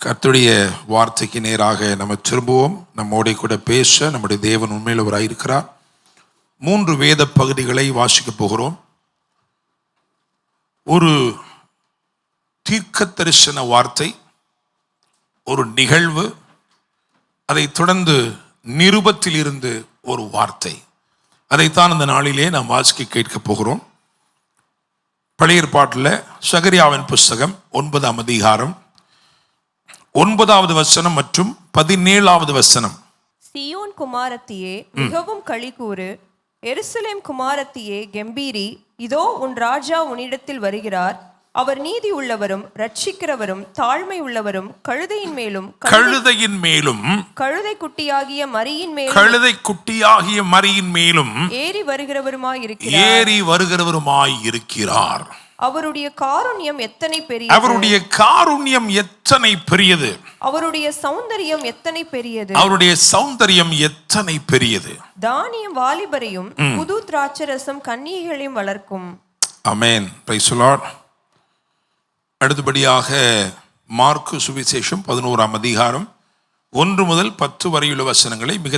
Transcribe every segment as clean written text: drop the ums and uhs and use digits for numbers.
கர்த்தருடைய வார்த்தைக்கு நேராக நம்ம திரும்புவோம். நம்மோட கூட பேச நம்முடைய தேவன் உண்மையிலவராக இருக்கிறார். 3 வேத பகுதிகளை வாசிக்க போகிறோம். ஒரு தீர்க்க தரிசன வார்த்தை, ஒரு நிகழ்வு, அதை தொடர்ந்து நிருபத்தில் இருந்து ஒரு வார்த்தை. அதைத்தான் இந்த நாளிலே நாம் வாசிக்க கேட்க போகிறோம். பழைய ஏற்பாட்டில் சகரியாவின் புஸ்தகம் 9ஆம் அதிகாரம் 9வது வசனம் மற்றும் 17வது வசனம். சீயோன் குமாரத்தியே மிகவும் களிகூறு, எருசலேம் குமாரத்தியே கெம்பீரி, இதோ உன் ராஜா உன்னிடத்தில் வருகிறார். அவர் நீதி உள்ளவரும் ரட்சிக்கிறவரும் தாழ்மை உள்ளவரும் கழுதையின் மேலும் கழுதை குட்டியாகிய மரியின் மேலும் ஏறி வருகிறவருமாய் இருக்கிறார். அவருடைய காருண்யம் எத்தனை பெரியது, அவருடைய சௌந்தரியம் எத்தனை பெரியது. தானியம் வாலிபரையும் புது திராட்சரசம் கன்னிகைகளையும் வளர்க்கும். ஆமென். Praise the Lord. அடுத்தபடியாக மார்க்கு சுவிசேஷம் 11ஆம் அதிகாரம் 1 முதல் 10 வரையுள்ள வசனங்களை மிக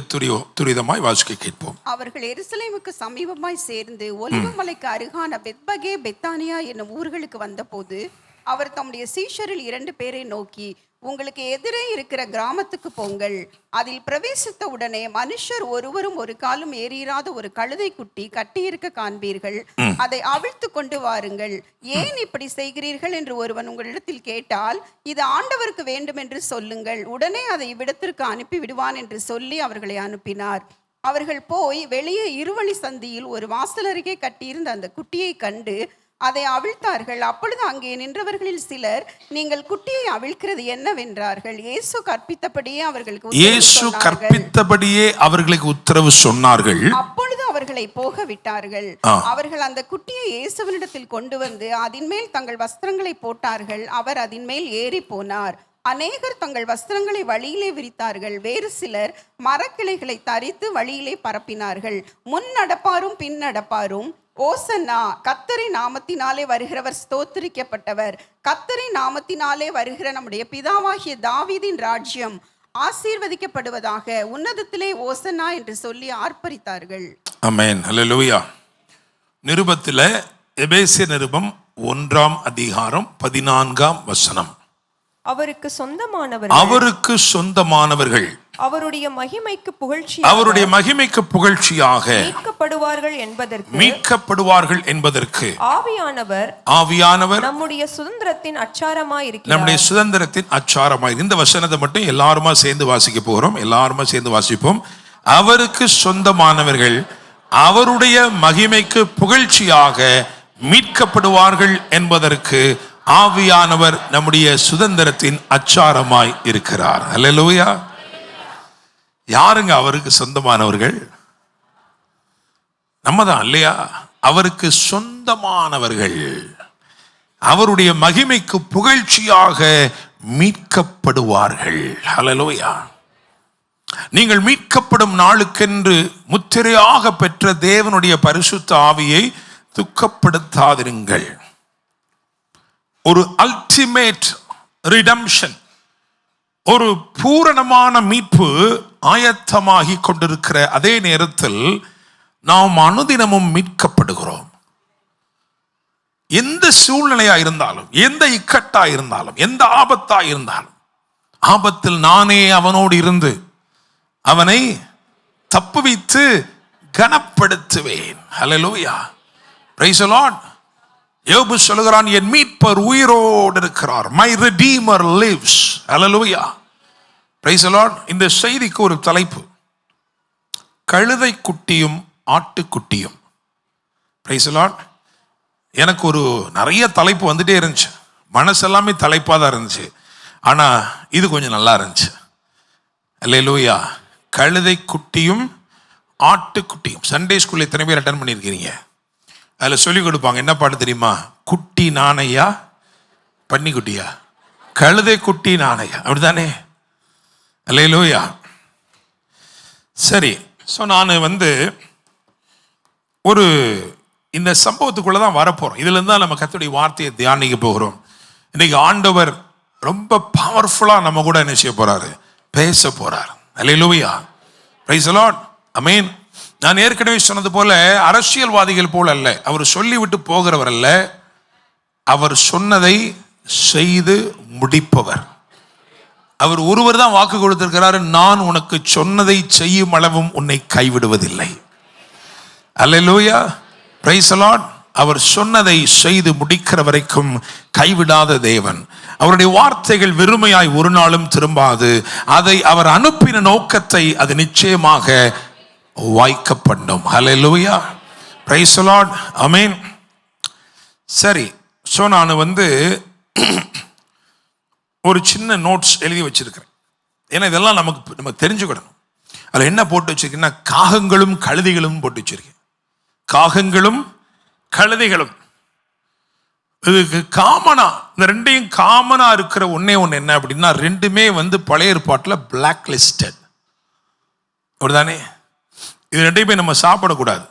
துரிதமாய் வாசிக்க கேட்போம். அவர்கள் எருசலேமுக்கு சமீபமாய் சேர்ந்து ஒலிவ மலைக்கு அருகான பெத்பகே பெத்தானியா என்னும் ஊர்களுக்கு வந்தபோது அவர் தம்முடைய சீஷரில் 2 பேரை நோக்கி, உங்களுக்கு எதிரே இருக்கிற கிராமத்துக்கு போங்கள். அதில் பிரவேசித்த உடனே மனுஷர் ஒருவரும் ஒரு காலும் ஏறிராத ஒரு கழுதை குட்டி கட்டியிருக்க காண்பீர்கள். அதை அவிழ்த்து கொண்டு வாருங்கள். ஏன் இப்படி செய்கிறீர்கள் என்று ஒருவன் உங்களிடத்தில் கேட்டால், இது ஆண்டவருக்கு வேண்டும் என்று சொல்லுங்கள். உடனே அதை இவ்விடத்திற்கு அனுப்பி விடுவான் என்று சொல்லி அவர்களை அனுப்பினார். அவர்கள் போய் வெளியே இருவழி சந்தியில் ஒரு வாசல் அருகே கட்டியிருந்த அந்த குட்டியை கண்டு அதை அவிழ்த்தார்கள். அப்பொழுது அங்கே நின்றவர்களில் சிலர், நீங்கள் குட்டியை அவிழ்க்கிறது என்னவென்றார்கள். இயேசு கற்பித்தபடியே அவர்களுக்கு உத்தரவு சொன்னார்கள். அப்பொழுது அவர்களை போக விட்டார்கள். அவர்கள் அந்த குட்டியை இயேசுவினிடத்தில் கொண்டு வந்து அதின் மேல் தங்கள் வஸ்திரங்களை போட்டார்கள். அவர் அதின் மேல் ஏறி போனார். அநேகர் தங்கள் வஸ்திரங்களை வழியிலே விரித்தார்கள். வேறு சிலர் மரக்கிளைகளை தரித்து வழியிலே பரப்பினார்கள். முன் நடப்பாரும் பின் நடப்பாரும், ஓசன்னா, கர்த்தரின் நாமத்தினாலே வருகிறவர் ஸ்தோத்திரிக்கப்பட்டவர், கர்த்தரின் நாமத்தினாலே வருகிற நம்முடைய பிதாவாகிய தாவீதின் ராஜ்யம் ஆசீர்வதிக்கப்படுவதாக, உன்னதத்திலே ஓசன்னா என்று சொல்லி ஆர்ப்பரித்தார்கள். ஆமென். ஹல்லேலூயா. நிருபத்திலே எபேசியர் நிருபம் 1ஆம் அதிகாரம் 14ஆம் வசனம். அவருக்கு சொந்தமானவர்கள் அவருடைய மகிமைக்கு புகழ்ச்சியாக மீட்கப்படுவார்கள் என்பதற்கு ஆவியானவர் நம்முடைய சுதந்திரத்தின் அச்சாரமாய். இந்த வசனத்தை மட்டும் எல்லாருமா சேர்ந்து வாசிக்க போகிறோம். எல்லாருமா சேர்ந்து வாசிப்போம். அவருக்கு சொந்தமானவர்கள் அவருடைய மகிமைக்கு புகழ்ச்சியாக மீட்கப்படுவார்கள் என்பதற்கு ஆவியானவர் நம்முடைய சுதந்திரத்தின் அச்சாரமாய் இருக்கிறார். அல்லேலூயா. யாருங்க அவருக்கு சொந்தமானவர்கள்? நம்ம தான் இல்லையா? அவருக்கு சொந்தமானவர்கள் அவருடைய மகிமைக்கு புகழ்ச்சியாக மீட்கப்படுவார்கள். அல்லேலூயா. நீங்கள் மீட்கப்படும் நாளுக்கென்று முத்திரையாக பெற்ற தேவனுடைய பரிசுத்த ஆவியை துக்கப்படுத்தாதிருங்கள். ஒரு அல்டிமேட் ரிடம்ஷன், ஒரு பூரணமான மீட்பு ஆயத்தமாகி கொண்டிருக்கிற அதே நேரத்தில் நாம் அனுதினமும் மீட்கப்படுகிறோம். எந்த சூழ்நிலையா இருந்தாலும், எந்த இக்கட்டா இருந்தாலும், எந்த ஆபத்தா இருந்தாலும், ஆபத்தில் நானே அவனோடு இருந்து அவனை தப்புவித்து கனப்படுத்துவேன். ஹல்லேலூயா. Praise the Lord. யோபு சொல்கிறான், என் மீட்பர் உயிரோடு இருக்கிறார். My redeemer lives. Hallelujah. Praise the Lord. இந்த செய்திக்கு ஒரு தலைப்பு, கழுதை குட்டியும் ஆட்டுக்குட்டியும். Praise the Lord. எனக்கு ஒரு நிறைய தலைப்பு வந்துட்டே இருந்துச்சு. மனசெல்லாமே தலைப்பாக தான் இருந்துச்சு. ஆனால் இது கொஞ்சம் நல்லா இருந்துச்சு. அல்லேலூயா. கழுதை குட்டியும் ஆட்டுக்குட்டியும். சண்டே ஸ்கூலில் எத்தனை பேர் அட்டன் பண்ணியிருக்கிறீங்க? அதில் சொல்லிக் கொடுப்பாங்க. என்ன பாட்டு தெரியுமா? குட்டி நாணையா பன்னிக்குட்டியா? கழுதை குட்டி நாணையா, அப்படித்தானே? அல்லேலூயா. சரி. ஸோ நான் ஒரு இந்த சம்பவத்துக்குள்ளே தான் வரப்போகிறோம். இதுலேருந்து தான் நம்ம கர்த்தருடைய வார்த்தையை தியானிக்க போகிறோம். இன்றைக்கி ஆண்டவர் ரொம்ப பவர்ஃபுல்லா நம்ம கூட என்ன செய்ய போறாரு, பேச போறார். அல்லேலூயா, பிரைஸ் தி லார்ட், ஆமென். நான் ஏற்கனவே சொன்னது போல அரசியல்வாதிகள் போல அல்ல, அவர் சொல்லிவிட்டு போகிறவர் அல்ல, அவர் சொன்னதை செய்து முடிப்பவர். அவர் ஒருவர் தான் வாக்கு கொடுத்திருக்கிறாரு, நான் உனக்கு சொன்னதை செய்யும் அளவும் உன்னை கைவிடுவதில்லை. அல்லேலூயா, பிரைஸ் தி லார்ட். அவர் சொன்னதை செய்து முடிக்கிற வரைக்கும் கைவிடாத தேவன். அவருடைய வார்த்தைகள் வெறுமையாய் ஒரு நாளும் திரும்பாது. அதை அவர் அனுப்பின நோக்கத்தை அது நிச்சயமாக வாய்க்கப்படும். ஹல்லேலூயா, பிரைஸ் தி லார்ட், ஆமென். சரி, ஸோ நான் ஒரு சின்ன நோட்ஸ் எழுதி வச்சிருக்கிறேன். ஏன்னா இதெல்லாம் நம்ம தெரிஞ்சுக்கிடணும். அதில் என்ன போட்டு வச்சிருக்கேன்னா, காகங்களும் கழுதைகளும் போட்டு வச்சிருக்கேன். காகங்களும் கழுதைகளும். இதுக்கு காமனா, இந்த ரெண்டையும் காமனா இருக்கிற ஒன்னே ஒன்று என்ன அப்படின்னா, ரெண்டுமே பழைய ஏற்பாட்டில் பிளாக் லிஸ்டட். அப்படிதானே? இது ரெண்டையுமே நம்ம சாப்பிடக்கூடாது.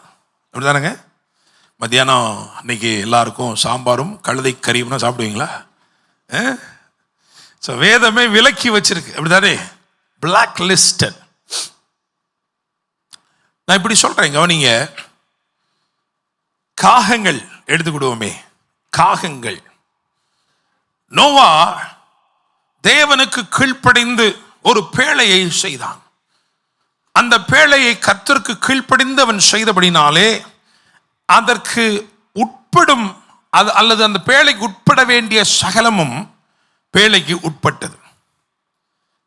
அப்படிதானேங்க? மத்தியானம் இன்னைக்கு எல்லாருக்கும் சாம்பாரும் கழுதை கறியும்னா சாப்பிடுவீங்களா? ஸோ வேதமே விலக்கி வச்சிருக்கு. அப்படிதானே? Blacklisted. நான் இப்படி சொல்றேன், கவனிங்க. காகங்கள் எடுத்துக்கிடுவோமே, காகங்கள். நோவா தேவனுக்கு கீழ்ப்படிந்து ஒரு பேழையை செய்தான். அந்த பேழையை கர்த்தருக்கு கீழ்ப்படிந்து அவன் செய்தபடினாலே அதற்கு உட்படும் அல்லது அந்த பேழைக்கு உட்பட வேண்டிய சகலமும் பேழைக்கு உட்பட்டது.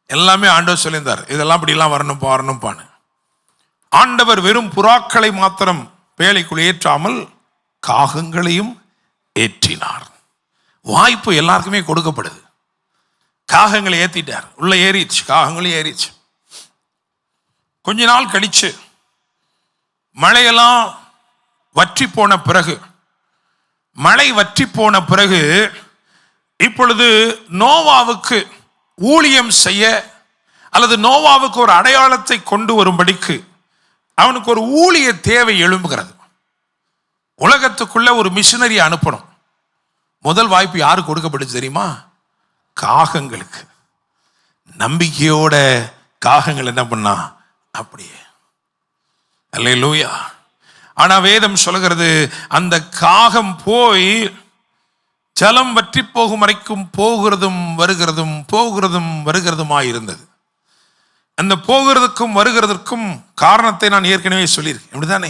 எல்லாமே ஆண்டவர் சொல்லியிருந்தார், இதெல்லாம் இப்படிலாம் வரணும்பான்னு. ஆண்டவர் வெறும் புறாக்களை மாத்திரம் பேழைக்குள் ஏற்றாமல் காகங்களையும் ஏற்றினார். வாய்ப்பு எல்லாருக்குமே கொடுக்கப்படுது. காகங்களை ஏற்றிட்டார், உள்ள ஏறிச்சு, காகங்களும் ஏறிச்சு. கொஞ்ச நாள் கழிச்சு மழையெல்லாம் வற்றி போன பிறகு, மழை வற்றி போன பிறகு இப்பொழுது நோவாவுக்கு ஊழியம் செய்ய அல்லது நோவாவுக்கு ஒரு அடையாளத்தை கொண்டு வரும்படிக்கு அவனுக்கு ஒரு ஊழிய தேவை எழும்புகிறது. உலகத்துக்குள்ள ஒரு மிஷனரி அனுப்பணும். முதல் வாய்ப்பு யாருக்கு கொடுக்கப்படுச்சு தெரியுமா? காகங்களுக்கு. நம்பிக்கையோட காகங்கள் என்ன பண்ணா? அப்படியே. அல்லேலூயா. ஆனா வேதம் சொல்கிறது, அந்த காகம் போய் ஜலம் வற்றி போகும் வரைக்கும் போகிறதும் வருகிறதும் போகிறதும் வருகிறதுமாயிருந்தது. அந்த போகிறதுக்கும் வருகிறதுக்கும் காரணத்தை நான் ஏற்கனவே சொல்லியிருக்கேன். அப்படிதானே?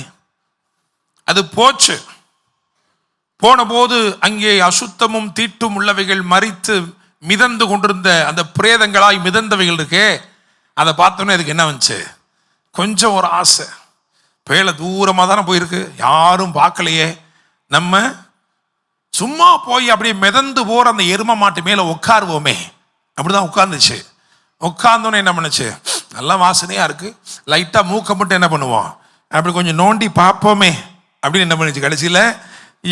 அது போச்சு. போன போது அங்கே அசுத்தமும் தீட்டும் உள்ளவைகள் மரித்து மிதந்து கொண்டிருந்த அந்த பிரேதங்களாய் மிதந்தவைகள் இருக்கே, அதை பார்த்தோன்னே அதுக்கு என்ன வந்துச்சு? கொஞ்சம் ஒரு ஆசை. பேழை தூரமாக தானே போயிருக்கு, யாரும் பார்க்கலையே, நம்ம சும்மா போய் அப்படியே மிதந்து போகிற அந்த எரும மாட்டு மேலே உட்காருவோமே. அப்படிதான் உட்கார்ந்துச்சு. உட்கார்ந்தோன்னே என்ன பண்ணுச்சு? நல்லா வாசனையாக இருக்குது, லைட்டாக மூக்க மட்டும் என்ன பண்ணுவோம், அப்படி கொஞ்சம் நோண்டி பார்ப்போமே அப்படின்னு என்ன பண்ணுச்சு? கடைசியில்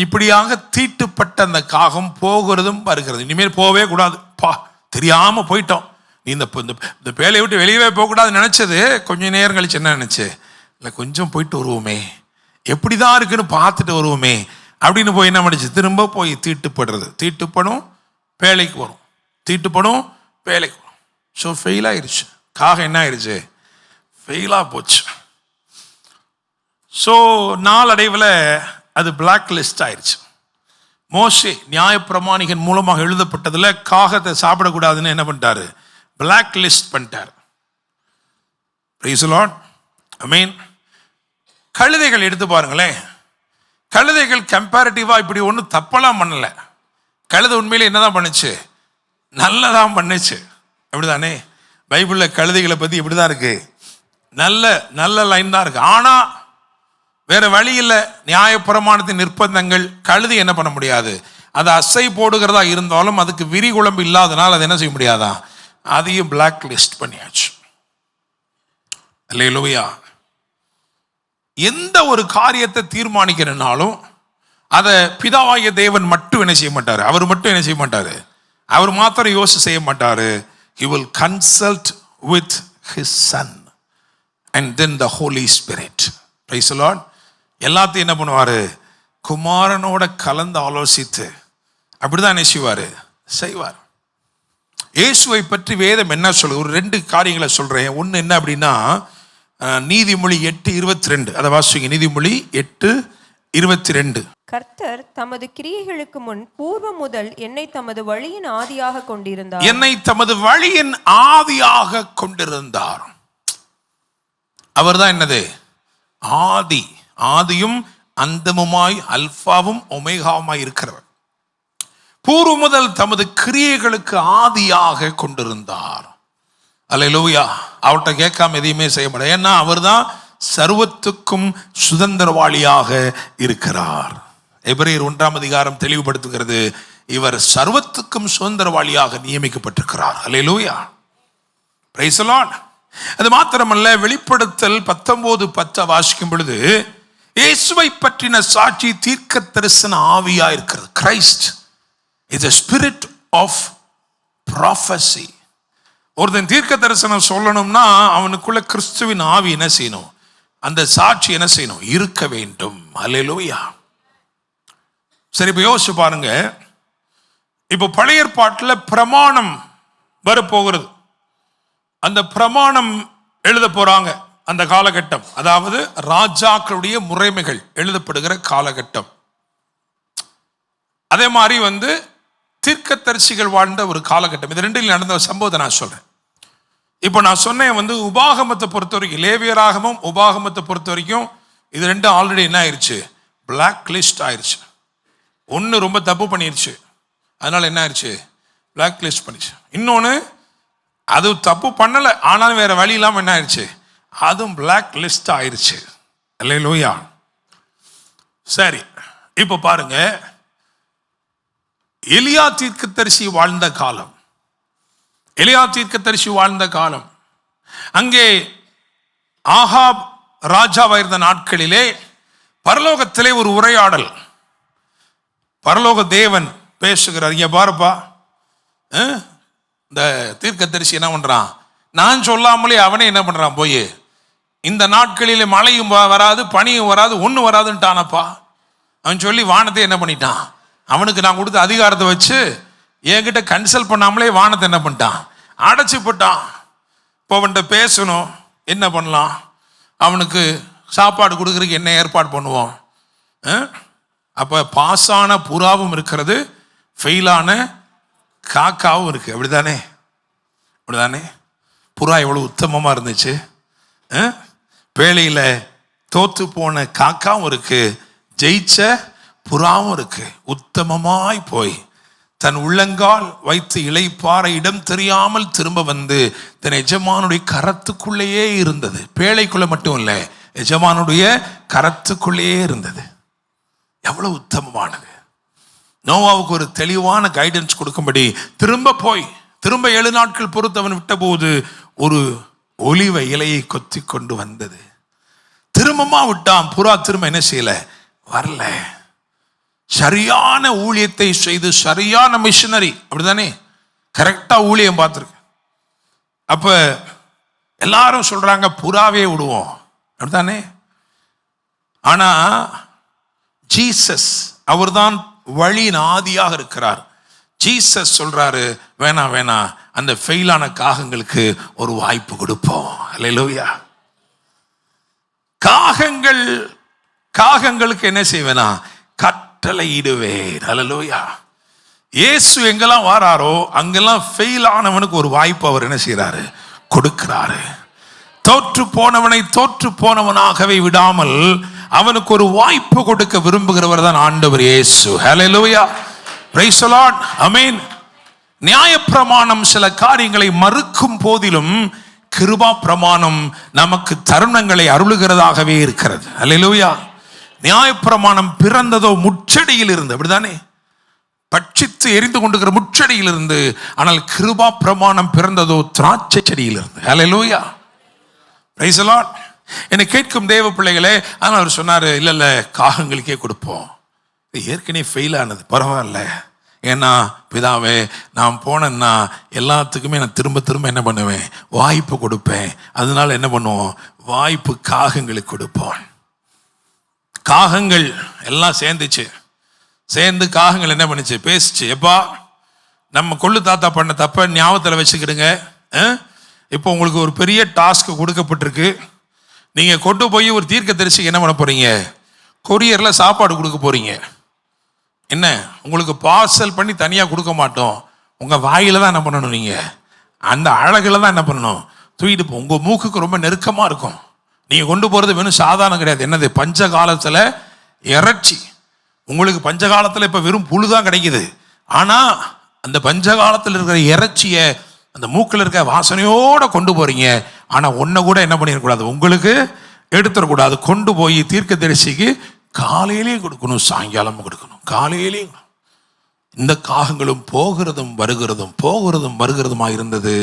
இப்படியாக தீட்டுப்பட்ட அந்த காகம் போகிறதும் வருகிறது. இனிமேல் போகவே கூடாது, தெரியாமல் போயிட்டோம். நீ இந்த பேழையை விட்டு வெளியவே போகக்கூடாதுன்னு நினச்சது கொஞ்சம் நேரம் கழிச்சு என்ன நினச்சி, இல்லை கொஞ்சம் போயிட்டு வருவோமே, எப்படி தான் இருக்குன்னு பார்த்துட்டு வருவோமே அப்படின்னு போய் என்ன பண்ணிச்சு? திரும்ப போய் தீட்டுப்படுறது. தீட்டுப்படும், பேழைக்கு வரும், தீட்டுப்படும், பேழைக்கு வரும். ஸோ ஃபெயில் ஆயிடுச்சு. காகம் என்ன ஆயிடுச்சு? ஃபெயிலாக போச்சு. ஸோ நாளடைவில் அது பிளாக் லிஸ்ட் ஆயிடுச்சு. மோசே நியாயப்பிரமாணிகன் மூலமாக எழுதப்பட்டதில் காகத்தை சாப்பிடக்கூடாதுன்னு என்ன பண்ணிட்டாரு? பிளாக் லிஸ்ட் பண்ணிட்டார். பிரைஸ் தி லார்ட், ஆமென். கழுதைகள் எடுத்து பாருங்களேன். கழுதைகள் கம்பேரிட்டிவாக இப்படி ஒன்றும் தப்பெல்லாம் பண்ணலை. கழுதை உண்மையிலே என்னதான் பண்ணுச்சு? நல்லதான் பண்ணுச்சு. அப்படிதானே? பைபிளில் கழுதைகளை பற்றி இப்படி தான் இருக்கு, நல்ல நல்ல லைன் தான் இருக்கு. ஆனால் வேற வழி இல்லை, நியாயப்பிரமாணத்தின் நிர்பந்தங்கள். கழுதை என்ன பண்ண முடியாது? அது அசை போடுகிறதா இருந்தாலும் அதுக்கு விரிகுழம்பு இல்லாதனால் அது என்ன செய்ய முடியாதா? அதையும் பிளாக் லிஸ்ட் பண்ணியாச்சு. அல்லேலூயா. எந்த ஒரு காரியத்தை தீர்மானிக்கிறனாலும் அதை பிதாவாகிய தேவன் மட்டும் என்ன செய்ய மாட்டாரு? அவர் மட்டும் என்ன செய்ய மாட்டாரு? அவர் மாத்திரம் யோசி செய்ய மாட்டாரு. He will consult with his son and then the Holy Spirit. Praise the Lord. எல்லாத்தையும் என்ன பண்ணுவாரு? குமாரனோட கலந்து ஆலோசித்து அப்படிதான் என்ன செய்வாரு? செய்வார். இயேசுவை பற்றி வேதம் என்ன சொல்லுது? ஒரு 2 காரியங்களை சொல்றேன். ஒன்று என்ன அப்படின்னா, நீதிமொழி 8:22, அதை வாசிங்க. நீதிமொழி 8:22. கர்த்தர் தமது கிரியைகளுக்கு முன் பூர்வம் முதல் என்னை தமது வழியின் ஆதியாக கொண்டிருந்தார். என்னை தமது வழியின் ஆதியாக கொண்டிருந்தார். அவர்தான் என்னது? ஆதி. ஆதியும் அந்தமுமாய் அல்பாவும் ஒமேகாவுமாய் இருக்கிறவர். பூர்வ முதல் தமது கிரியைகளுக்கு ஆதியாக கொண்டிருந்தார். அல்லேலூயா. அவர்கிட்ட கேட்காம எதையுமே செய்ய முடியாது. ஏன்னா அவர் தான் சர்வத்துக்கும் சுதந்திரவாளியாக இருக்கிறார். எபிரேயர் 1ஆம் அதிகாரம் தெளிவுபடுத்துகிறது, இவர் சர்வத்துக்கும் சுதந்திரவாளியாக நியமிக்கப்பட்டிருக்கிறார். அல்லேலூயா. Praise the Lord. அது மாத்திரமல்ல, வெளிப்படுத்தல் 19:10 வாசிக்கும் பொழுது இயேசுவை பற்றின சாட்சி தீர்க்க தரிசன ஆவியா இருக்கிறது. Christ is a spirit of prophecy. ஒருத்தன் தீர்க்க தரிசனம் சொல்லணும்னா அவனுக்குள்ள கிறிஸ்துவின் ஆவி என்ன செய்யணும்? அந்த சாட்சி என்ன செய்யணும்? இருக்க வேண்டும். அல்லேலூயா. சரி, இப்போ யோசிச்சு பாருங்க. இப்போ பழைய ஏற்பாட்டில் பிரமாணம் வரப்போகிறது. அந்த பிரமாணம் எழுத போறாங்க. அந்த காலகட்டம், அதாவது ராஜாக்களுடைய முறைமைகள் எழுதப்படுகிற காலகட்டம். அதே மாதிரி தீர்க்கதரிசிகள் வாழ்ந்த ஒரு காலகட்டம். இது 2 நடந்த சம்பவத்தை நான் சொல்றேன். இப்போ நான் சொன்னேன் உபாகமத்தை பொறுத்த வரைக்கும், லேவியராகமும் உபாகமத்தை பொறுத்த வரைக்கும் இது 2 ஆல்ரெடி என்ன ஆயிடுச்சு? பிளாக் லிஸ்ட் ஆயிடுச்சு. ஒன்று ரொம்ப தப்பு பண்ணிருச்சு, அதனால என்ன ஆயிடுச்சு? பிளாக் லிஸ்ட் பண்ணிச்சு. இன்னொன்று அது தப்பு பண்ணலை, ஆனாலும் வேற வழி இல்லாமல் என்ன ஆயிடுச்சு? அதுவும் பிளாக் லிஸ்ட் ஆயிடுச்சு. அல்லேலூயா. சரி, இப்போ பாருங்க, எலியா தீர்க்கதரிசி வாழ்ந்த காலம். எலியா தீர்க்கதரிசி வாழ்ந்த காலம். அங்கே ஆகாப் ராஜாவாயிருந்த நாட்களிலே பரலோகத்திலே ஒரு உரையாடல். பரலோக தேவன் பேசுகிறார். இங்க பாருப்பா, இந்த தீர்க்கதரிசி என்ன பண்றான்? நான் சொல்லாமலே அவனே என்ன பண்றான்? போய் இந்த நாட்களிலே மழையும் வராது, பனியும் வராது, ஒன்றும் வராதுன்ட்டானப்பா. அவன் சொல்லி வானத்தை என்ன பண்ணிட்டான்? அவனுக்கு நான் கொடுத்த அதிகாரத்தை வச்சு என்கிட்ட கன்சல்ட் பண்ணாமலே வானத்தை என்ன பண்ணிட்டான்? அடைச்சி போட்டான். இப்போ அவன்கிட்ட பேசணும், என்ன பண்ணலாம்? அவனுக்கு சாப்பாடு கொடுக்குறதுக்கு என்ன ஏற்பாடு பண்ணுவோம்? அப்போ பாஸான புறாவும் இருக்கிறது, ஃபெயிலான காக்காவும் இருக்கு. அப்படிதானே? அப்படிதானே? புறா எவ்வளோ உத்தமமாக இருந்துச்சு. வேலையில் தோத்து போன காக்காவும் இருக்கு, ஜெயிச்ச புறாவும் இருக்கு. உத்தமமாய் போய் தன் உள்ளங்கால் வைத்து இளைப்பாற இடம் தெரியாமல் திரும்ப வந்து தன் எஜமானுடைய கரத்துக்குள்ளேயே இருந்தது. பேழைக்குள்ள மட்டும் இல்லை, எஜமானுடைய கரத்துக்குள்ளேயே இருந்தது. எவ்வளவு உத்தமமானது. நோவாவுக்கு ஒரு தெளிவான கைடன்ஸ் கொடுக்கும்படி திரும்ப 7 நாட்கள் பொறுத்தவன் விட்ட போது ஒரு ஒலிவ இலையை கொத்தி கொண்டு வந்தது. திரும்பமா விட்டான். புறா திரும்ப என்ன செய்யல? வரல. சரியான ஊழியத்தை செய்து, சரியான மிஷனரி, அப்படிதானே? கரெக்டா ஊழியம் பார்த்துருக்கு. அப்ப எல்லாரும் சொல்றாங்க புறாவே விடுவோம், அப்படித்தானே? ஆனா ஜீசஸ் அவர்தான் வழியின் ஆதியாக இருக்கிறார். ஜீசஸ் சொல்றாரு, வேணாம் வேணாம், அந்த ஃபெயிலான காகங்களுக்கு ஒரு வாய்ப்பு கொடுப்போம். அல்லேலூயா. காகங்களுக்கு என்ன செய்வேனா? கட்டளை இடுவேன். அல்லேலூயா. இயேசு எங்கெல்லாம் வாராரோ அங்கெல்லாம் ஃபெயில் ஆனவனுக்கு ஒரு வாய்ப்பு அவர் என்ன செய்யறாரு? கொடுக்கிறாரு. தோற்று போனவனை தோற்று போனவனாகவே விடாமல் அவனுக்கு ஒரு வாய்ப்பு கொடுக்க விரும்புகிறவர் தான் ஆண்டவர் இயேசு. ஹல்லேலூயா. Praise the Lord. ஆமென். நியாயப்பிரமாணம் சில காரியங்களை மறுக்கும் போதிலும் கிருபா பிரமாணம் நமக்கு தருணங்களை அருளுகிறதாகவே இருக்கிறது. ஹல்லேலூயா. நியாயப்பிரமாணம் பிறந்ததோ முச்செடியில் இருந்து, அப்படிதானே? பட்சித்து எரிந்து கொண்டிருக்கிற முச்செடியில் இருந்து. ஆனால் கிருபா பிரமாணம் பிறந்ததோ திராட்சை செடியில் இருந்து. ஹல்லேலூயா. Praise the Lord. என்னை கேட்கும் தேவ பிள்ளைகளே, ஆனால் அவர் சொன்னார், இல்லை காகங்களுக்கே கொடுப்போம். ஏற்கனவே ஃபெயில் ஆனது பரவாயில்ல. ஏன்னா பிதாவே, நான் போனேன்னா எல்லாத்துக்குமே நான் திரும்ப என்ன பண்ணுவேன்? வாய்ப்பு கொடுப்பேன். அதனால என்ன பண்ணுவோம்? வாய்ப்பு காகங்களுக்கு கொடுப்போம். காகங்கள் எல்லாம் சேர்ந்து காகங்கள் என்ன பண்ணுச்சு? பேசிச்சு, எப்பா நம்ம கொள்ளு தாத்தா பண்ண தப்ப ஞாபகத்தில் வச்சுக்கிடுங்க. இப்போ உங்களுக்கு ஒரு பெரிய டாஸ்க் கொடுக்கப்பட்டிருக்கு. நீங்கள் கொண்டு போய் ஒரு தீர்க்கதரிசிக்கு என்ன பண்ண போறீங்க? கொரியரில் சாப்பாடு கொடுக்க போறீங்க. என்ன, உங்களுக்கு பார்சல் பண்ணி தனியாக கொடுக்க மாட்டோம். உங்கள் வாயில தான் என்ன பண்ணணும், நீங்கள் அந்த அழகில் தான் என்ன பண்ணணும், தூக்கிட்டு போ. உங்கள் மூக்குக்கு ரொம்ப நெருக்கமாக இருக்கும். நீங்கள் கொண்டு போகிறது வெறும் சாதாரணம் கிடையாது. என்னது, பஞ்ச காலத்தில் இறைச்சி. உங்களுக்கு பஞ்ச காலத்தில் இப்போ வெறும் புழு தான் கிடைக்குது. ஆனால் அந்த பஞ்ச காலத்தில் இருக்கிற இறைச்சியை அந்த மூக்கில் இருக்க வாசனையோடு கொண்டு போகிறீங்க. ஆனால் ஒன்றை கூட என்ன பண்ணிடக்கூடாது, உங்களுக்கு எடுத்துடக்கூடாது. கொண்டு போய் தீர்க்கதரிசிக்கு காலையிலேயே கொடுக்கணும், சாயங்காலமும் கொடுக்கணும், காலையிலேயும். இந்த காகங்களும் போகிறதும் வருகிறதுமா இருந்தது.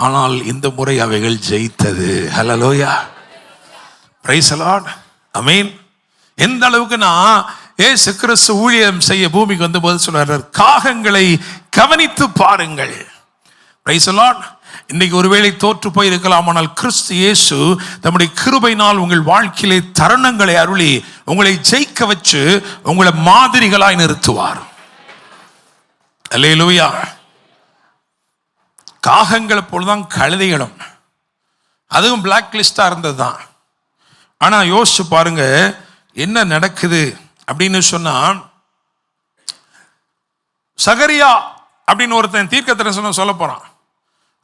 ஆனால் இந்த முறை அவைகள் ஜெயித்தது. ஹல்லேலூயா, பிரைஸ் தி லார்ட், ஆமென். எந்த அளவுக்கு நான் இயேசு கிறிஸ்து ஊழியம் செய்ய பூமிக்கு வந்தபோது சொல்றார், காகங்களை கவனித்து பாருங்கள். Price the Lord. இன்னைக்கு ஒருவேளை தோற்று போயிருக்கலாம், ஆனால் கிறிஸ்து இயேசு தம்முடைய கிருபையினால் உங்கள் வாழ்க்கையிலே தருணங்களை அருளி உங்களை ஜெயிக்க வச்சு உங்களை மாதிரிகளாய் நிறுத்துவார். அல்லேலூயா. காகங்களை போலதான் கழுதைகளும், அதுவும் பிளாக் லிஸ்டா இருந்தது தான். ஆனா யோசிச்சு பாருங்க என்ன நடக்குது அப்படின்னு சொன்னா, சகரியா அப்படின்னு ஒருத்தன் தீர்க்கதரிசனம் சொல்ல போறான்.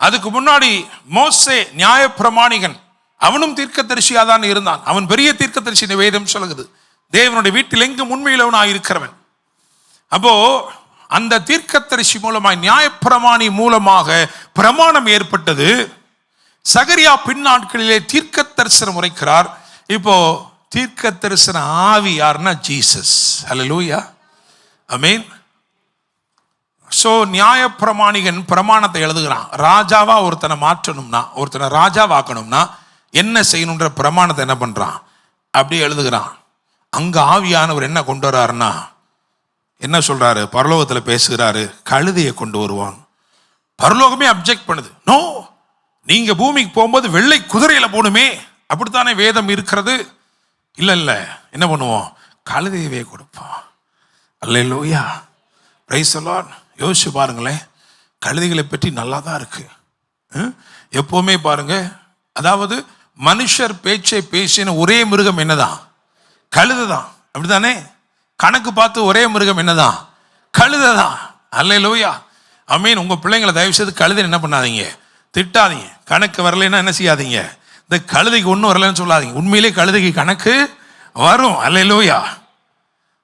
அதுக்கு முன்னாடி மோசே நியாயப்பிரமாணிகன், அவனும் தீர்க்கதரிசியா தான் இருந்தான். அவன் பெரிய தீர்க்கதரிசி, வேதம் சொல்லுகிறது, தேவனுடைய வீட்டில் எங்கும் உண்மையிலவனாய் இருக்கிறவன். அப்போ அந்த தீர்க்கதரிசி மூலமாய், நியாயப்பிரமாணி மூலமாக பிரமாணம் ஏற்பட்டது. சகரியா பின்னாட்களிலே தீர்க்க தரிசனம் உரைக்கிறார். இப்போ தீர்க்க தரிசன ஆவி யாருன்னா ஜீசஸ். ஹல்லேலூயா, ஆமென். சோ நியாயப்பிரமாணிகன் பிரமாணத்தை எழுதுகிறான். ராஜாவா ஒருத்தனை மாற்றணும்னா, ஒருத்தனை ராஜாவாக்கணும்னா என்ன செய்யணுன்ற பிரமாணத்தை என்ன பண்றான், அப்படி எழுதுகிறான். அங்க ஆவியானவர் என்ன கொண்டு வர்றாருன்னா, என்ன சொல்றாரு, பரலோகத்தில் பேசுகிறாரு, கழுதையை கொண்டு வருவான். பரலோகமே அப்ஜெக்ட் பண்ணுது. நோ, நீங்க பூமிக்கு போகும்போது வெள்ளை குதிரையில போகணுமே, அப்படித்தானே வேதம் இருக்கிறது. இல்ல இல்ல, என்ன பண்ணுவோம், கழுதையவே கொடுப்போம். அல்லேலூயா, பிரைஸ் தி லார்ட். யோசிச்சு பாருங்களேன், கழுதைகளை பற்றி நல்லா தான் இருக்கு. எப்பவுமே பாருங்க, அதாவது மனுஷர் பேச்சை பேசின ஒரே மிருகம் என்னதான், கழுதைதான். அப்படித்தானே, கணக்கு பார்த்து ஒரே மிருகம் என்னதான், கழுதைதான். அல்லேலூயா, ஆமென். உங்க பிள்ளைங்களை தயவு செய்து கழுதை என்ன பண்ணாதீங்க, திட்டாதீங்க. கணக்கு வரலைன்னா என்ன செய்யாதீங்க, இந்த கழுதைக்கு ஒன்றும் வரலன்னு சொல்லாதீங்க. உண்மையிலே கழுதைக்கு கணக்கு வரும். அல்லேலூயா,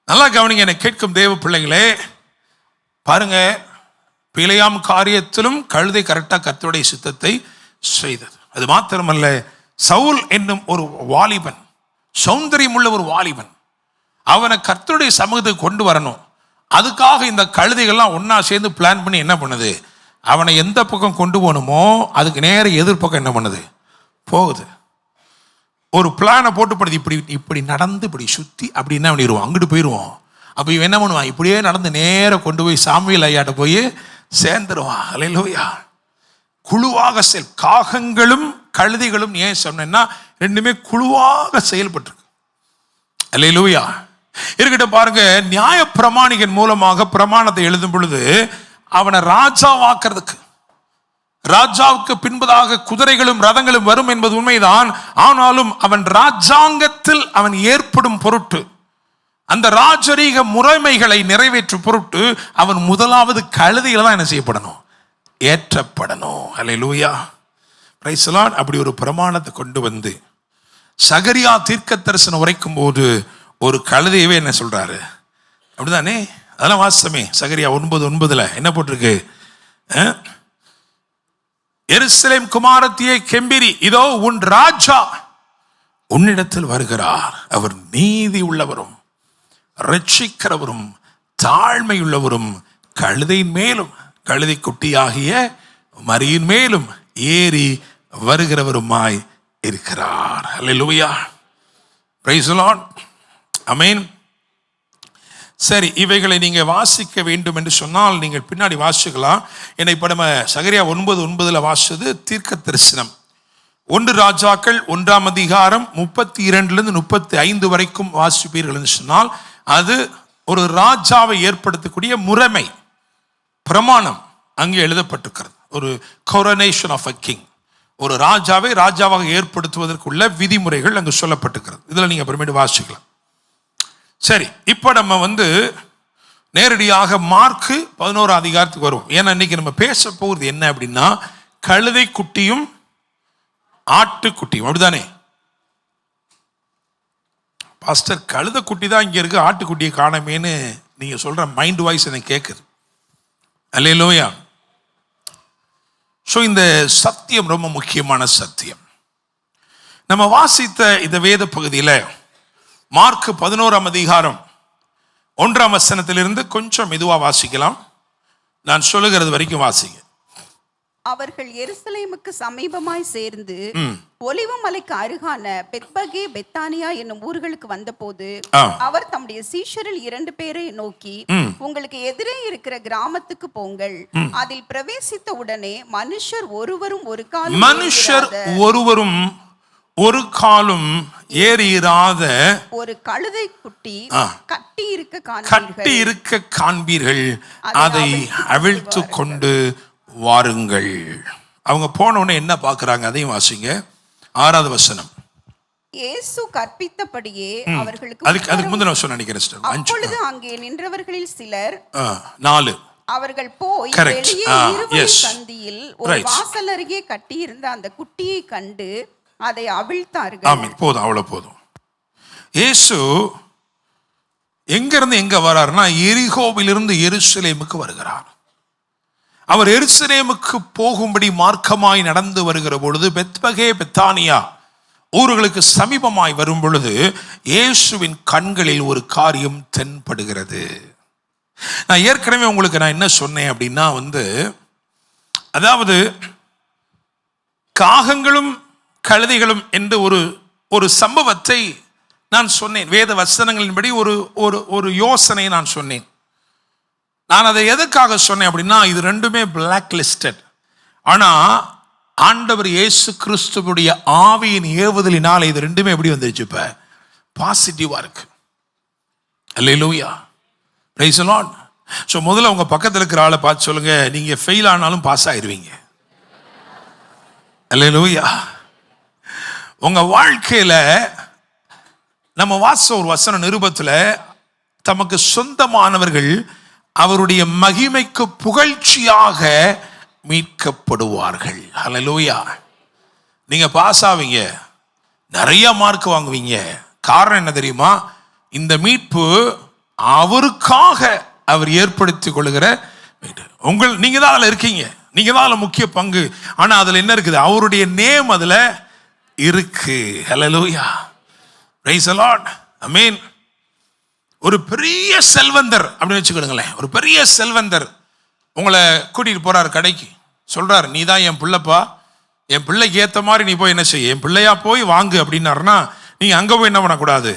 நல்லா கவனிங்க என்னை கேட்கும் தேவ பிள்ளைங்களே. பாருங்க, பிழையாம் காரியத்திலும் கழுதை கரெக்டா கர்த்தருடைய சித்தத்தை செய்தது. அது மாத்திரமல்ல, சவுல் என்னும் ஒரு வாலிபன், சௌந்தரியம் உள்ள ஒரு வாலிபன், அவனை கர்த்தருடைய சமூகத்துக்கு கொண்டு வரணும். அதுக்காக இந்த கழுதைகள்லாம் ஒன்னா சேர்ந்து பிளான் பண்ணி என்ன பண்ணுது, அவனை எந்த பக்கம் கொண்டு போகணுமோ அதுக்கு நேர எதிர்பக்கம் என்ன பண்ணுது, போகுது. ஒரு பிளானை போட்டுப்படுது, இப்படி இப்படி நடந்து இப்படி சுற்றி அப்படி என்ன பண்ணிடுவோம், அங்கிட்டு போயிடுவோம். அப்போ இவன் என்ன பண்ணுவான், இப்படியே நடந்து நேர கொண்டு போய் சாமுவேல் ஐயாட்ட போய் சேர்ந்துருவான். அல்லேலூயா. குழுவாக காகங்களும் கழுதைகளும் ஏன் சொன்னா, ரெண்டுமே குழுவாக செயல்பட்டிருக்கு. அல்லேலூயா. இருக்கட்டும். பாருங்க, நியாய பிரமாணிகன் மூலமாக பிரமாணத்தை எழுதும் பொழுது அவனை ராஜாவாக்குறதுக்கு, ராஜாவுக்கு பின்பதாக குதிரைகளும் ரதங்களும் வரும் என்பது உண்மைதான். ஆனாலும் அவன் ராஜாங்கத்தில் அவன் ஏற்படும் பொருட்டு, அந்த ராஜரீக முறைமைகளை நிறைவேற்றும் பொருட்டு அவன் முதலாவது கழுதையில தான் என்ன செய்யப்படணும், ஏற்றப்படணும். அல்லேலூயா, பிரைஸ் தி லார்ட். அப்படி ஒரு பிரமாணத்தை கொண்டு வந்து சகரியா தீர்க்க தரிசனம் உரைக்கும் போது ஒரு கழுதையவே என்ன சொல்றாரு, அப்படிதானே, அதெல்லாம் வாசமே. சகரியா 9:9 என்ன போட்டிருக்கு, எருசலேம் குமாரத்தியே கெம்பிரி, இதோ உன் ராஜா உன்னிடத்தில் வருகிறார். அவர் நீதி உள்ளவரும் ரட்சிக்கிறவரும் தாழ்மையுள்ளவரும் கழுதையின் மேலும் கழுதை குட்டியாகிய மரியின் மேலும் ஏறி வருகிறவருமாய் இருக்கிறார். அல்லேலூயா, பிரைஸ் தி லார்ட், ஆமென். சரி, இவைகளை நீங்க வாசிக்க வேண்டும் என்று சொன்னால் நீங்கள் பின்னாடி வாசிக்கலாம். ஏன்னா இப்ப நம்ம சகரியா 9:9 வாசிச்சது தீர்க்க தரிசனம். 1 ராஜாக்கள் 1ஆம் அதிகாரம் 32 35 வரைக்கும் வாசிப்பீர்கள் என்று சொன்னால் அது ஒரு ராஜாவை ஏற்படுத்தக்கூடிய முறைமை, பிரமாணம். அங்கே எழுதப்பட்டிருக்கிறது. ஒரு coronation of a king, ஒரு ராஜாவை ராஜாவாக ஏற்படுத்துவதற்குள்ள விதிமுறைகள் அங்கு சொல்லப்பட்டிருக்கிறது. இதில் நீங்க அப்புறமேட்டு வாசிக்கலாம். சரி, இப்போ நம்ம நேரடியாக மார்க்கு 11 அதிகாரத்துக்கு வருவோம். ஏன்னா இன்னைக்கு நம்ம பேச போகிறது என்ன அப்படின்னா, கழுதை குட்டியும் ஆட்டுக்குட்டியும். அப்படிதானே பாஸ்டர்? கழுதை குட்டி தான் இங்க இருக்கு, ஆட்டுக்குட்டியை காணமேன்னு நீங்க சொல்ற மைண்ட் வாய்ஸ் எனக்கு கேட்குது. அல்லேலூயா. ஸோ இந்த சத்தியம் ரொம்ப முக்கியமான சத்தியம். நம்ம வாசித்த இந்த வேத பகுதியில் மார்க் 11 அதிகாரம் 1 வசனத்திலிருந்து கொஞ்சம் மெதுவா வாசிக்கலாம். நான் சொல்லுகிறது வரைக்கும் வாசிங்க. அவர்கள் எருசலேமுக்கு சமீபமாய் சேர்ந்து ஒலிவ மலைக்கு அருகான பெத்பகே பெத்தானியா என்னும் ஊர்களுக்கு வந்தபோது அவர் தம்முடைய சீஷரில் 2 பேரை நோக்கி, உங்களுக்கு எதிரே இருக்கிற கிராமத்துக்கு போங்கள். அதில் பிரவேசித்த உடனே மனுஷர் ஒருவரும் ஒரு காலும் ஏறியிராத ஒரு கழுதை குட்டி கட்டி இருக்க காண்பீர்கள், அதை அவிழ்த்து கொண்டு வாருங்கள். அவங்க போன உடனே என்ன பார்க்கறாங்க அதையும் வாசிங்க. 6வது வசனம். இயேசு கற்பித்தபடியே அவர்களுக்கு அதுக்கு முந்தின வசனம் நினைக்கிறேன் சிஸ்டர். அப்பொழுது அங்கே நின்றவர்களில் சிலர் 4 அவர்கள் போய் வெளியே இருவழி சந்தியில் ஒரு வாசல் அருகே கட்டியிருந்த அந்த குட்டியை கண்டு அதை அவிழ்த்தார்கள். ஆமென். போதும், அவ்வளவு போதும். இயேசு எங்க இருந்து எங்க வராருன்னா, எரிகோவிலிருந்து எருசலேமுக்கு வருகிறார். அவர் எருசலேமுக்கு போகும்படி மார்க்கமாய் நடந்து வருகிற பொழுது பெத்பகே பெத்தானியா ஊர்களுக்கு சமீபமாய் வரும் பொழுது இயேசுவின் கண்களில் ஒரு காரியம் தென்படுகிறது. நான் ஏற்கனவே உங்களுக்கு நான் என்ன சொன்னேன் அப்படின்னா, அதாவது காகங்களும் கழுதைகளும் என்று ஒரு சம்பவத்தை நான் சொன்னேன். வேத வசனங்களின்படி ஒரு யோசனை நான் சொன்னேன். நான் அதை எதுக்காக சொன்னேன் அப்படின்னா, இது ரெண்டுமே பிளாக் லிஸ்டட். ஆனா ஆண்டவர் இயேசு கிறிஸ்துவுடைய ஆவியின் ஏவுதலினால் இது ரெண்டுமே எப்படி வந்துருச்சு? இப்ப பாசிட்டிவா இருக்கு. அல்லேலூயா, பிரைஸ் தி லார்ட். ஸோ முதல்ல உங்க பக்கத்தில் இருக்கிற ஆளை பார்த்து சொல்லுங்க, நீங்க ஃபெயில் ஆனாலும் பாஸ் ஆயிருவீங்க. அல்லேலூயா. உங்க வாழ்க்கையில நம்ம வாச ஒரு வசன நிருபத்தில், தமக்கு சொந்தமானவர்கள் அவருடைய மகிமைக்கு புகழ்ச்சியாக மீட்கப்படுவார்கள். ஹல்லேலூயா. நீங்க பாஸ் ஆவீங்க, நிறைய மார்க் வாங்குவீங்க. காரணம் என்ன தெரியுமா? இந்த மீட்பு அவருக்காக அவர் ஏற்படுத்தி கொள்ளுகிற நீங்க தான் அதுல இருக்கீங்க, நீங்க தான் அதுல முக்கிய பங்கு. ஆனா அதுல என்ன இருக்குது? அவருடைய நேம் அதுல இருக்கு. ஹல்லேலூயா, பிரைஸ் தி லார்ட், ஆமென். ஒரு பெரிய செல்வந்தர் அப்படின்னு வச்சுக்கிடுங்களேன். ஒரு பெரிய செல்வந்தர் உங்களை கூட்டிட்டு போறாரு கடைக்கு, சொல்றாரு, நீ தான் என் பிள்ளைப்பா, என் பிள்ளைக்கு ஏற்ற மாதிரி நீ போய் என்ன செய்ய, என் பிள்ளையா போய் வாங்கு அப்படின்னாருன்னா, நீங்க அங்க போய் என்ன பண்ணக்கூடாது?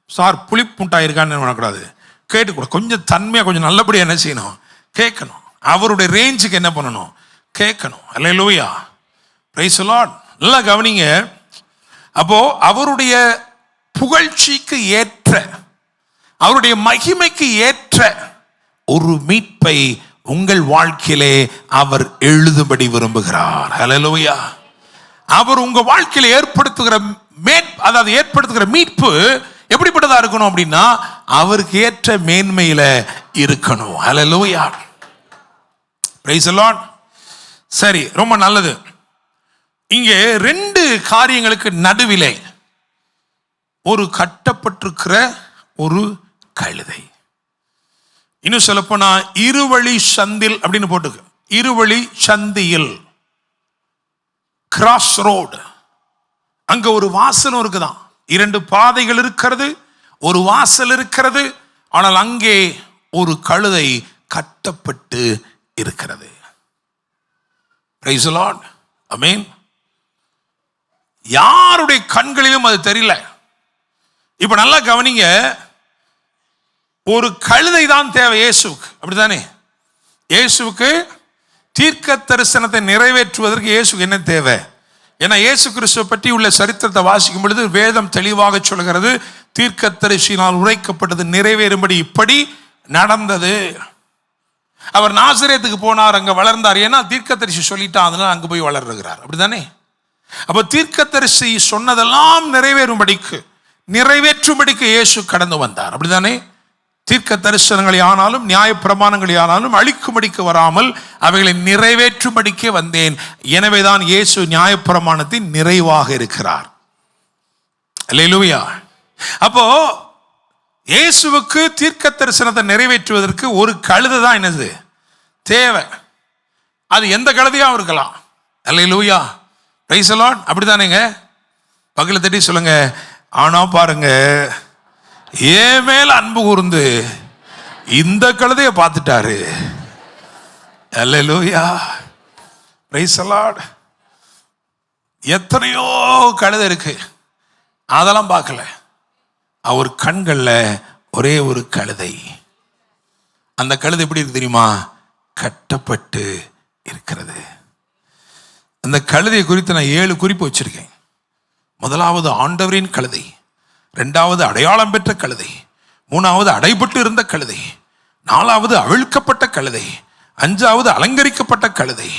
சார் புளிப்புண்டாயிருக்கான்னு என்ன பண்ணக்கூடாது? கேட்டுக்கூட கொஞ்சம் தன்மையா, கொஞ்சம் நல்லபடியா என்ன செய்யணும்? கேட்கணும். அவருடைய ரேஞ்சுக்கு என்ன பண்ணணும்? கேட்கணும். அல்லேலூயா, பிரைஸ் தி லார்ட். நல்லா கவனிங்க. அப்போ அவருடைய புகழ்ச்சிக்கு ஏற்ற, அவருடைய மகிமைக்கு ஏற்ற ஒரு மீட்பை உங்கள் வாழ்க்கையிலே அவர் எழுதும்படி விரும்புகிறார். ஹல்லேலூயா. அவர் உங்க வாழ்க்கையில ஏற்படுத்துகிற மீட்பு எப்படிப்பட்டதா இருக்கணும் அப்படின்னா, அவருக்கு ஏற்ற மேன்மையில இருக்கணும். ஹல்லேலூயா, பிரைஸ் தி லார்ட். சரி, ரொம்ப நல்லது. இங்கே 2 காரியங்களுக்கு நடுவிலே ஒரு கட்டப்பட்டிருக்கிற ஒரு கழுதை. இன்னும் சொல்லப்போனா இருவழி சந்தில் அப்படின்னு போட்டுக்கு, இருவழி சந்தியில், கிராஸ் ரோடு. அங்க ஒரு வாசலும் இருக்குதான். 2 பாதைகள் இருக்கிறது, ஒரு வாசல் இருக்கிறது. ஆனால் அங்கே ஒரு கழுதை கட்டப்பட்டு இருக்கிறது. பிரைஸ் தி லார்ட், ஆமென். யாருடைய கண்களிலும் அது தெரியல. இப்ப நல்லா கவனிங்க, ஒரு கழுதை தான் தேவை இயேசுக்கு, அப்படித்தானே? இயேசுக்கு தீர்க்க தரிசனத்தை நிறைவேற்றுவதற்கு இயேசுக்கு என்ன தேவை? ஏன்னா இயேசு கிறிஸ்துவை பற்றி உள்ள சரித்திரத்தை வாசிக்கும் பொழுது வேதம் தெளிவாக சொல்கிறது, தீர்க்க தரிசினால் உரைக்கப்பட்டது நிறைவேறும்படி இப்படி நடந்தது. அவர் நாசரேத்துக்கு போனார், அங்க வளர்ந்தார். ஏன்னா தீர்க்கதரிசி சொல்லிட்டான், அதனால அங்க போய் வளர்கிறார். அப்படிதானே? அப்ப தீர்க்கதரிசி சொன்னதெல்லாம் நிறைவேற்றும்படிக்கு இயேசு கடந்து வந்தார். அப்படிதானே? தீர்க்க தரிசனங்களை ஆனாலும் நியாய பிரமாணங்களை ஆனாலும் அழிக்கும்படிக்கு வராமல் அவைகளை நிறைவேற்றும்படிக்கே வந்தேன். எனவேதான் இயேசு நியாய பிரமாணத்தின் நிறைவாக இருக்கிறார். அல்லேலூயா. அப்போ இயேசுவுக்கு தீர்க்க தரிசனத்தை நிறைவேற்றுவதற்கு ஒரு கழுதை தான் என்னது தேவை. அது எந்த கழுதையாகவும் இருக்கலாம். அல்லேலூயா, பிரைஸ் தி லார்ட். அப்படிதானேங்க? பக்கத்துல தட்டி சொல்லுங்க, ஆனா பாருங்க, ஏன் மேல அன்பு கூர்ந்து இந்த கழுதையை பார்த்துட்டாரு. அல்லேலூயா, பிரைஸ் தி லார்ட். எத்தனையோ கழுதை இருக்கு, அதெல்லாம் பார்க்கல. அவர் கண்கள்ல ஒரே ஒரு கழுதை. அந்த கழுதை எப்படி இருக்கு தெரியுமா? கட்டப்பட்டு இருக்கிறது. அந்த கழுதையை குறித்து நான் 7 குறிப்பு வச்சிருக்கேன். முதலாவது ஆண்டவரின் கழுதை, இரண்டாவது அடையாளம் பெற்ற கழுதை, மூணாவது அடைபட்டு இருந்த கழுதை, நாலாவது அவிழ்க்கப்பட்ட கழுதை, அஞ்சாவது அலங்கரிக்கப்பட்ட கழுதை,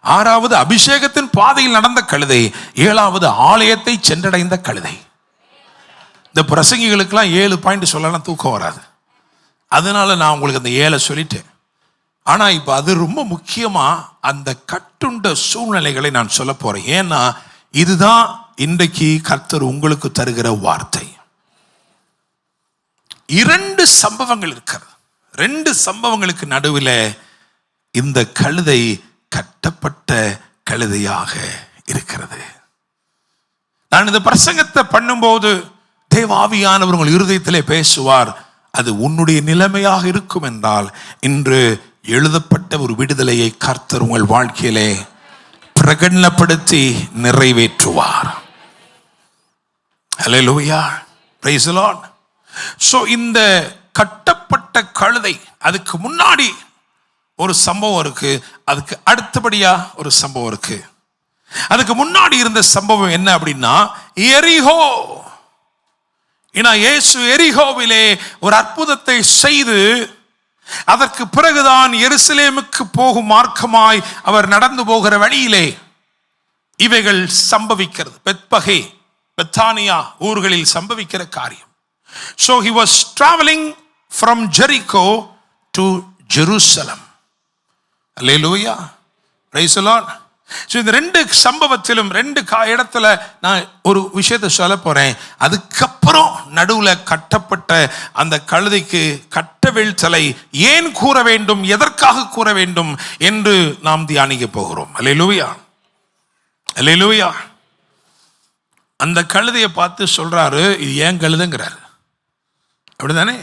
ஆறாவது அபிஷேகத்தின் பாதையில் நடந்த கழுதை, ஏழாவது ஆலயத்தை சென்றடைந்த கழுதை. இந்த பிரசங்கிகளுக்கெல்லாம் 7 பாயிண்ட் சொல்லலாம் தூக்கம் வராது. அதனால நான் உங்களுக்கு அந்த 7 சொல்லிட்டேன். ஆனா இப்ப அது ரொம்ப முக்கியமா அந்த கட்டுண்ட சூழ்நிலைகளை நான் சொல்ல போறேன். ஏன்னா இதுதான் இன்றைக்கு கர்த்தர் உங்களுக்கு தருகிற வார்த்தை. 2 சம்பவங்கள் இருக்கிறது. 2 சம்பவங்களுக்கு நடுவில் இந்த கழுதை கட்டப்பட்ட கழுதையாக இருக்கிறது. நான் இந்த பிரசங்கத்தை பண்ணும்போது தேவாவியானவர் உங்கள் இருதயத்திலே பேசுவார். அது உன்னுடைய நிலைமையாக இருக்கும் என்றால் இன்று எழுதப்பட்ட ஒரு விடுதலையை கர்த்தர் உங்கள் வாழ்க்கையிலே பிரகடனப்படுத்தி நிறைவேற்றுவார். ஹல்லேலூயா, பிரைஸ் தி லார்ட். சோ இந்த கட்டப்பட்ட கழுதை, அதுக்கு முன்னாடி ஒரு சம்பவம் இருக்கு, அதுக்கு அடுத்தபடியா ஒரு சம்பவம் இருக்கு. அதுக்கு முன்னாடி இருந்த சம்பவம் என்ன அப்படின்னா எரிகோ. இயேசு எரிகோவிலே ஒரு அற்புதத்தை செய்து அதற்கு பிறகுதான் எருசலேமுக்கு போகும் மார்க்கமாய் அவர் நடந்து போகிற வழியிலே இவைகள் சம்பவிக்கிறது. பெத்பகே, பெத்தானியா ஊர்களில் சம்பவிக்கிற காரியம். So he was traveling from Jericho to Jerusalem. Hallelujah, praise the Lord. So இந்த 2 சம்பவத்திலும் 2 இடத்துல நான் ஒரு விஷயத்தை சொல்ல போறேன். அதுக்கப்புறம் நடுவுல கட்டப்பட்ட அந்த கழுதைக்கு கட்டவிழ்த்தலை ஏன் கூற வேண்டும், எதற்காக கூற வேண்டும் என்று நாம் தியானிக்க போகிறோம். அல்லேலூயா, அல்லேலூயா. அந்த கழுதையை பார்த்து சொல்றாரு, இது ஏன் கழுதைங்கிறாரு. அப்படிதானே?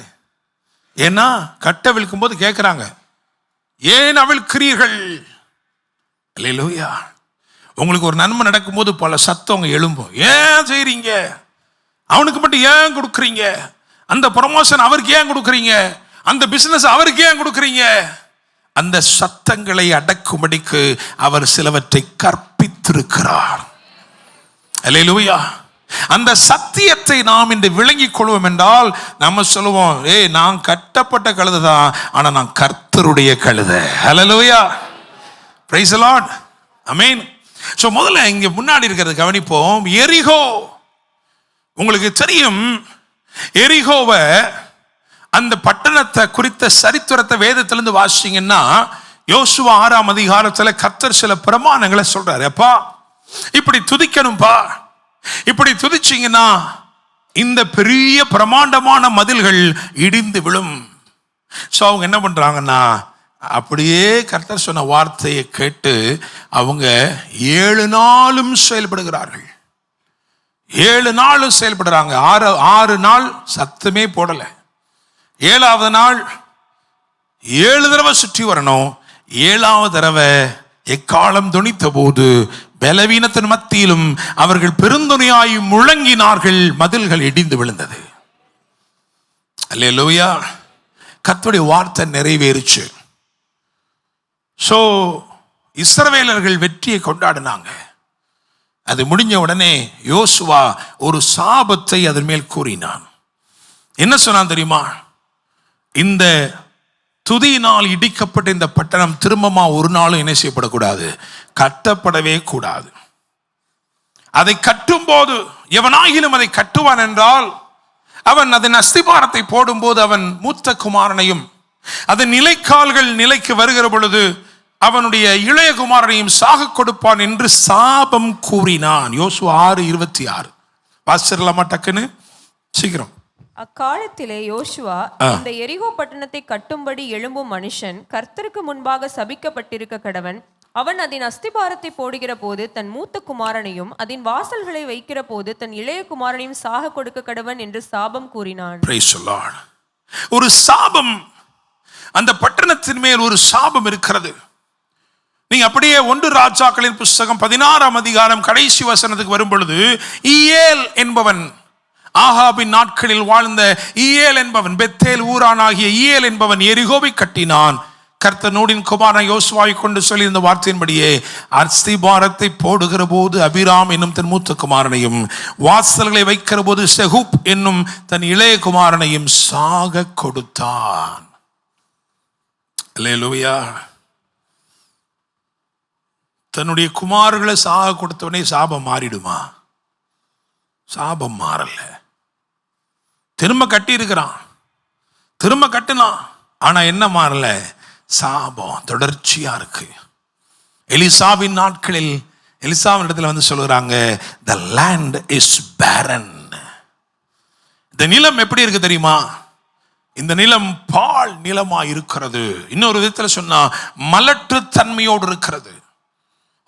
ஏன்னா கட்டவிழ்க்கும் போது கேட்கிறாங்க, ஏன் அவிழ்க்கிறீர்கள்? அல்லேலூயா. உங்களுக்கு ஒரு நன்மை நடக்கும்போது பல சத்தம் எழும்பும். ஏன் செய்றீங்க? அவனுக்கு மட்டும் ஏன் கொடுக்குறீங்க? அந்த ப்ரமோஷன் அவருக்கு ஏன் கொடுக்குறீங்க? அந்த பிசினஸ் அவருக்கு ஏன் கொடுக்குறீங்க? அந்த சத்தங்களை அடக்கும்படிக்கு அவர் சிலவற்றை கற்பித்திருக்கிறார். அல்லேலூயா. அந்த சத்தியத்தை நாம் இன்று விளங்கிக் கொள்வோம் என்றால் நம்ம சொல்லுவோம், நான் கட்டப்பட்ட கழுதை தான், ஆனா நான் கர்த்தருடைய கழுதை. அல்லேலூயா, பிரைஸ் தி லார்ட், ஆமென். சோ முதல்ல இங்க முன்னாடி இருக்கிறது கவனிப்போம். எரிகோ, உங்களுக்கு தெரியும் எரிகோவை, அந்த பட்டணத்தை குறித்த சரித்திரத்தை வேதத்திலிருந்து வாசிச்சீங்கன்னா யோசுவா 6ஆம் அதிகாரத்துல கர்த்தர் சில பிரமாணங்களை சொல்றாரு. அப்பா இப்படி துதிக்கணும்பா, இப்படி துதிச்சீங்கன்னா இந்த பெரிய பிரமாண்டமான மதில்கள் இடிந்து விழும். சோ அவங்க என்ன பண்றாங்கன்னா அப்படியே கர்த்தர் சொன்ன வார்த்தையை கேட்டு அவங்க 7 நாளும் செயல்படுகிறார்கள். 7 நாளும் செயல்படுறாங்க. 6 நாள் சத்தமே போடல. 7ஆவது நாள் 7 தடவை சுற்றி வரணும். 7ஆவது தடவை எக்காலம் துணித்த போது பலவீனத்தின் மத்தியிலும் அவர்கள் பெருந்துணையாய் முழங்கினார்கள், மதில்கள் இடிந்து விழுந்தது. அல்லேலூயா, கர்த்தருடைய வார்த்தை நிறைவேறுச்சு. சோ இஸ்ரவேலர்கள் வெற்றியை கொண்டாடினாங்க. அது முடிஞ்ச உடனே யோசுவா ஒரு சாபத்தை அதன் மேல் கூறினான். என்ன சொன்னான் தெரியுமா? இந்த துதியினால் இடிக்கப்பட்ட இந்த பட்டணம் திரும்பமா ஒரு நாளும் என்ன செய்யப்படக்கூடாது, கட்டப்படவே கூடாது. அதை கட்டும் போது எவனாகிலும் அதை கட்டுவான் என்றால் அவன் அதன் அஸ்திபாரத்தை போடும்போது அவன் மூத்த குமாரனையும் அதன் நிலைக்கால்கள் நிலைக்கு வருகிற பொழுது அவனுடைய இளைய குமாரனையும் சாக கொடுப்பான் என்று சாபம் கூறினான். யோசுவா 6:26 வாசிச்சிடலாமா டக்குன்னு சீக்கிரம். அக்காலத்திலே யோசுவா இந்த எரிகோ பட்டணத்தை கட்டும்படி எழும்பும் மனுஷன் கர்த்தருக்கு முன்பாக சபிக்கப்பட்டிருக்க கடவன். அவன் அதன் அஸ்திபாரத்தை போடுகிற போது தன் மூத்த குமாரனையும் அதன் வாசல்களை வைக்கிற போது தன் இளைய குமாரனையும் சாக கொடுக்க கடவன் என்று சாபம் கூறினான். Praise the Lord. ஒரு சாபம், அந்த பட்டணத்தின் மேல் ஒரு சாபம் இருக்கிறது. நீங்க அப்படியே 1 ராஜாக்களின் புஸ்தகம் 16ஆம் அதிகாரம் கடைசி வசனத்துக்கு வரும் பொழுது ஈயேல் என்பவன், ஆகாபின் நாட்களில் வாழ்ந்த ஈயேல் என்பவன், பெத்தேல் ஊரானாகிய ஈயேல் என்பவன் எரிகோவை கட்டினான். கர்த்தர் நூனின் குமாரன் யோசுவாவை கொண்டு சொல்லி இந்த வார்த்தையின்படியே அஸ்திபாரத்தை போடுகிற போது அபிராம் என்னும் தன் மூத்த குமாரனையும் வாசல்களை வைக்கிற போது செகூப் என்னும் தன் இளைய குமாரனையும் சாக கொடுத்தான். அல்லேலூயா. தன்னுடைய குமாரர்களை சாக கொடுத்தவனே சாபம் மாறிடுமா? சாபம் மாறல. திரும்ப கட்டி இருக்கிறான், திரும்ப கட்டினான், ஆனா என்ன மாறல? சாபம் தொடர்ச்சியா இருக்கு. எலிசாவின் நாட்களில் எலிசாவின் இடத்துல வந்து சொல்லுறாங்க, the land is barren. இந்த நிலம் எப்படி இருக்கு தெரியுமா? இந்த நிலம் பால் நிலமா இருக்கிறது. இன்னொரு விதத்தில் சொன்னா மலட்டு தன்மையோடு இருக்கிறது.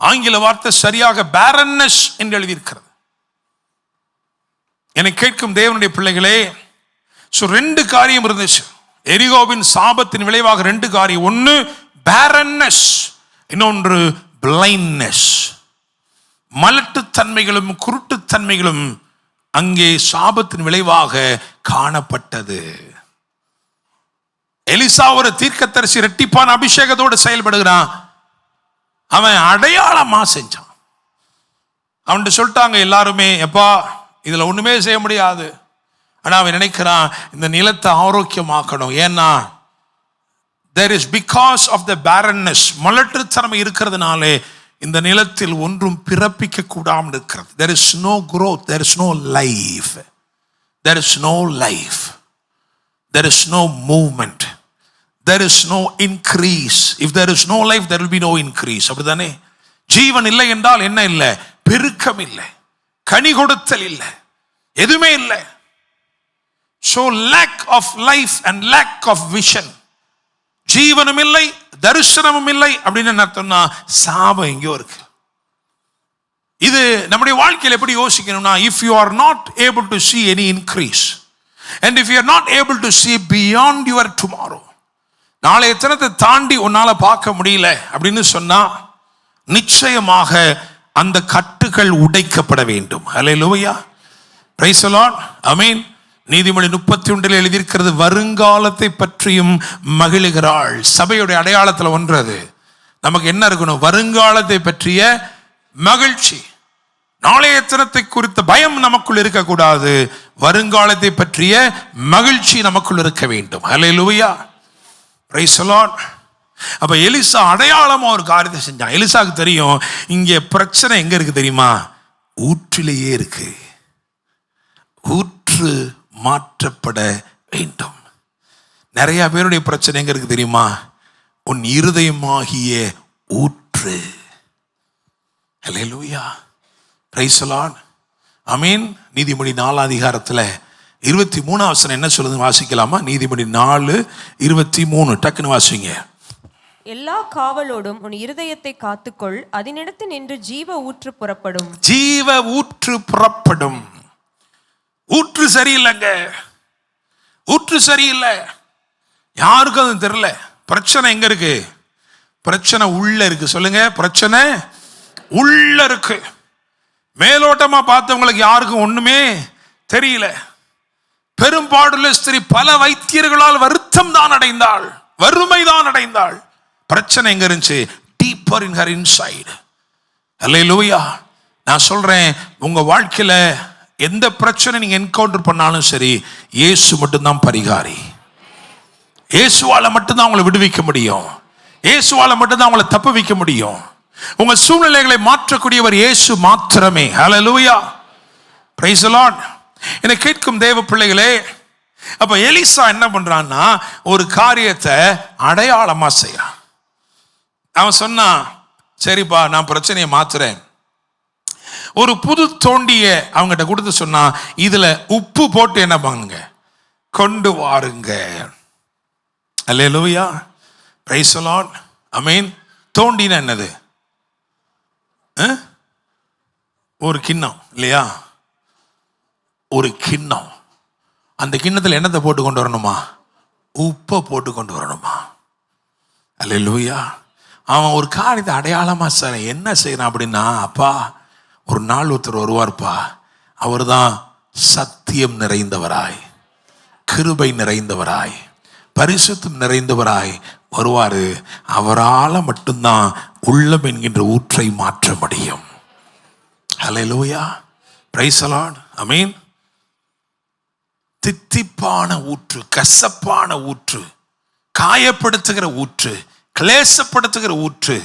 ஆங்கில வார்த்தை சரியாக barrenness என்று எழுதியிருக்கிறது. என்னை கேட்கும் தேவனுடைய பிள்ளைகளே, 2 காரியம் இருந்துச்சு. எரிகோவின் சாபத்தின் விளைவாக 2 காரியம். ஒன்று barrenness, இன்னொன்று blindness. மலட்டுத்தன்மைகளும் குருட்டுத்தன்மைகளும் அங்கே சாபத்தின் விளைவாக காணப்பட்டது. எலிசா ஒரு தீர்க்கதரிசி, இரட்டிப்பான அபிஷேகத்தோடு செயல்படுகிறான். அவன் அடையாளமா செஞ்சான். அவன் சொல்லிட்டாங்க எல்லாருமே, எப்பா இதுல ஒண்ணுமே செய்ய முடியாது. ஆனா அவன் நினைக்கிறான் இந்த நிலத்தை ஆரோக்கியமாக்கணும். ஏன்னா there is because of the barrenness, மலட்டுத்தன்மை இருக்கிறதுனாலே இந்த நிலத்தில் ஒன்றும் பிறப்பிக்க கூடாமல் இருக்கிறது. there is no growth, there is no life, there is no life, there is no movement, there is no increase. If there is no life, there will be no increase. அப்படிதானே? ஜீவன் இல்லை என்றால் என்ன இல்லை? பெருக்கம் இல்லை, கனி கொடுத்தல் இல்லை, எதுவுமே இல்லை. So lack of life and lack of vision, ஜீவனும் இல்லை தரிசனமும் இல்லை அப்படின்னு அர்த்தம்னா சாபம் எங்கேயோ இருக்கு. இது நம்முடைய வாழ்க்கையில் எப்படி யோசிக்கணும்னா, if you are not able to see any increase and if you are not able to see beyond your tomorrow, நாளைய தினத்தை தாண்டி உன்னால பார்க்க முடியல அப்படின்னு சொன்னா நிச்சயமாக அந்த கட்டுகள் உடைக்கப்பட வேண்டும். ஹல்லேலூயா, பிரைஸ் தி லார்ட், ஆமென். நீதிமொழி 31 எழுதியிருக்கிறது, வருங்காலத்தை பற்றியும் மகிழுகிறாள். சபையுடைய அடையாளத்தில் ஒன்று அது. நமக்கு என்ன இருக்கணும்? வருங்காலத்தை பற்றிய மகிழ்ச்சி. நாளைய தினத்தை குறித்த பயம் நமக்குள் இருக்கக்கூடாது. வருங்காலத்தை பற்றிய மகிழ்ச்சி நமக்குள் இருக்க வேண்டும். ஹல்லேலூயா, பிரைஸ் தி லார்ட். அப்ப எலிசா அடையாளமா ஒரு காரியத்தை செஞ்சான். எலிசாக்கு தெரியும் இங்கே பிரச்சனை எங்க இருக்கு தெரியுமா? ஊற்றிலேயே இருக்கு. ஊற்று மாற்றப்பட வேண்டும். நிறைய பேருடைய பிரச்சனை எங்க இருக்கு தெரியுமா? உன் இருதயமாகிய ஊற்று. ஹல்லேலூயா, பிரைஸ் தி லார்ட், ஆமென். நீதிமொழி 4 அதிகாரத்தில் 23 வசனம் என்ன சொல்லுது வாசிக்கலாமா? நீதிமொழி 4:23 டக்குன்னு வாசிங்க. எல்லா காவலோடும் உன் இருதயத்தை காத்துக்கொள், அதனிடத்து நின்று ஜீவ ஊற்று புறப்படும். ஜீவ ஊற்று புறப்படும். ஊற்று சரியில்லைங்க, ஊற்று சரியில்லை. யாருக்கும் அது தெரியல. பிரச்சனை எங்க இருக்கு? பிரச்சனை உள்ள இருக்கு. சொல்லுங்க, பிரச்சனை உள்ள இருக்கு. மேலோட்டமா பார்த்தவங்களுக்கு யாருக்கும் ஒண்ணுமே தெரியல. பெரும்பாடுள்ள ஸ்திரீ பல வைத்தியர்களால் வருத்தம் தான் அடைந்தாள், வறுமை தான் அடைந்தாள். பிரச்சனை எங்க இருந்துச்சு? Deeper in her insight. அல்லேலூயா. நான் சொல்றேன், உங்க வாழ்க்கையில எந்த பிரச்சனை நீங்க என்கவுண்டர் பண்ணாலும் சரி, இயேசு மட்டும்தான் பரிகாரி. இயேசுவால மட்டும்தான் உங்களை விடுவிக்க முடியும். இயேசுவால மட்டும்தான் உங்களை தப்பு வைக்க முடியும். உங்க சூழ்நிலைகளை மாற்றக்கூடியவர் இயேசு மாத்திரமே. ஹல்லேலூயா, பிரைஸ் தி லார்ட். என்னை கேட்கும் தேவ பிள்ளைகளே, அப்ப எலிசா என்ன பண்றான்னா ஒரு காரியத்தை அடையாளமா செய்யறான். அவன் சொன்னான், சரிப்பா நான் பிரச்சனையை மாத்துறேன். ஒரு புது தோண்டிய அவங்ககிட்ட கொடுத்து சொன்னா, இதுல உப்பு போட்டு என்ன பண்ணுங்க, கொண்டு வாருங்க. அல்லேலூயா, பிரைஸ் தி லார்ட், ஆமென். தோண்டினா என்னது? ஒரு கிண்ணம் இல்லையா? ஒரு கிண்ணம். அந்த கிண்ணத்தில் என்னத்தை போட்டு கொண்டு வரணுமா? உப்பை போட்டு கொண்டு வரணுமா? அல்லேலூயா. அவன் ஒரு காரியத்தை அடையாளமா சார் என்ன செய்யறான் அப்படின்னா, அப்பா ஒரு நாள் ஒருத்தர் வருவார்ப்பா, அவர் தான் சத்தியம் நிறைந்தவராய், கிருபை நிறைந்தவராய், பரிசுத்தம் நிறைந்தவராய் வருவாரு. அவரால் மட்டும்தான் உள்ளம் என்கின்ற ஊற்றை மாற்ற முடியும். ஹல்லேலூயா, பிரைஸ் தி லார்ட், ஆமென். தித்திப்பான ஊற்று, கசப்பான ஊற்று, காயப்படுத்துகிற ஊற்று, கிளேசப்படுத்துகிற ஊற்று.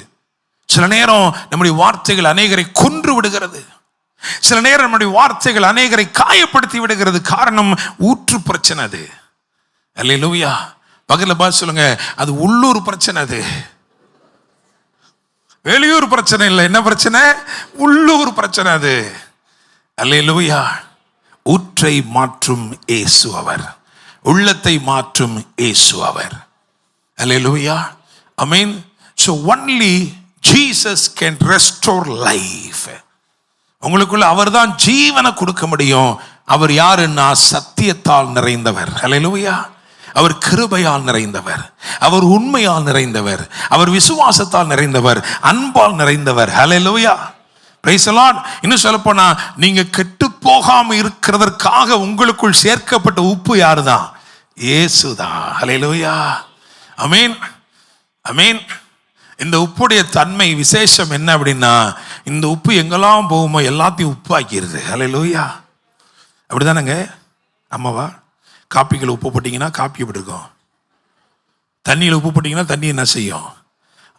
சில நேரம் நம்முடைய வார்த்தைகள் அநேகரை கொன்று விடுகிறது. சில நேரம் நம்முடைய வார்த்தைகள் அநேகரை காயப்படுத்தி விடுகிறது. காரணம் ஊற்று பிரச்சனை. அது அல்லேலூயா. பக்கத்தில் பார்த்து சொல்லுங்க, அது உள்ளூர் பிரச்சனை, அது வெளியூர் பிரச்சனை இல்லை. என்ன பிரச்சனை? உள்ளூர் பிரச்சனை அது. அல்லேலூயா. ஊற்றை மாற்றும் இயேசு அவர், உள்ளத்தை மாற்றும் இயேசு அவர். அல்லேலூயா, ஆமென். So only Jesus can restore life. உங்களுக்குள்ள அவர்தான் ஜீவனை கொடுக்க முடியும். அவர் யாருன்னா சத்தியத்தால் நிறைந்தவர். அல்லேலூயா. அவர் கிருபையால் நிறைந்தவர், அவர் உண்மையால் நிறைந்தவர், அவர் விசுவாசத்தால் நிறைந்தவர், அன்பால் நிறைந்தவர். ஹல்லேலூயா, பிரைஸ் தி லார்ட். இன்னும் சொல்லப்போனா, நீங்க கெட்டு போகாம இருக்கிறதற்காக உங்களுக்குள் சேர்க்கப்பட்ட உப்பு யாருதான்? இயேசுதான். ஹல்லேலூயா, ஆமென், ஆமென். இந்த உப்புடைய தன்மை விசேஷம் என்ன அப்படின்னா, இந்த உப்பு எங்கெல்லாம் போகுமோ எல்லாத்தையும் உப்பாக்கிடுது. ஹல்லேலூயா, அப்படிதானங்க? ஆமாவா? காப்பிகள் உப்பு போட்டிங்கன்னா காப்பி எப்படி இருக்கும்? தண்ணியில் உப்பு போட்டிங்கன்னா தண்ணி என்ன செய்யும்?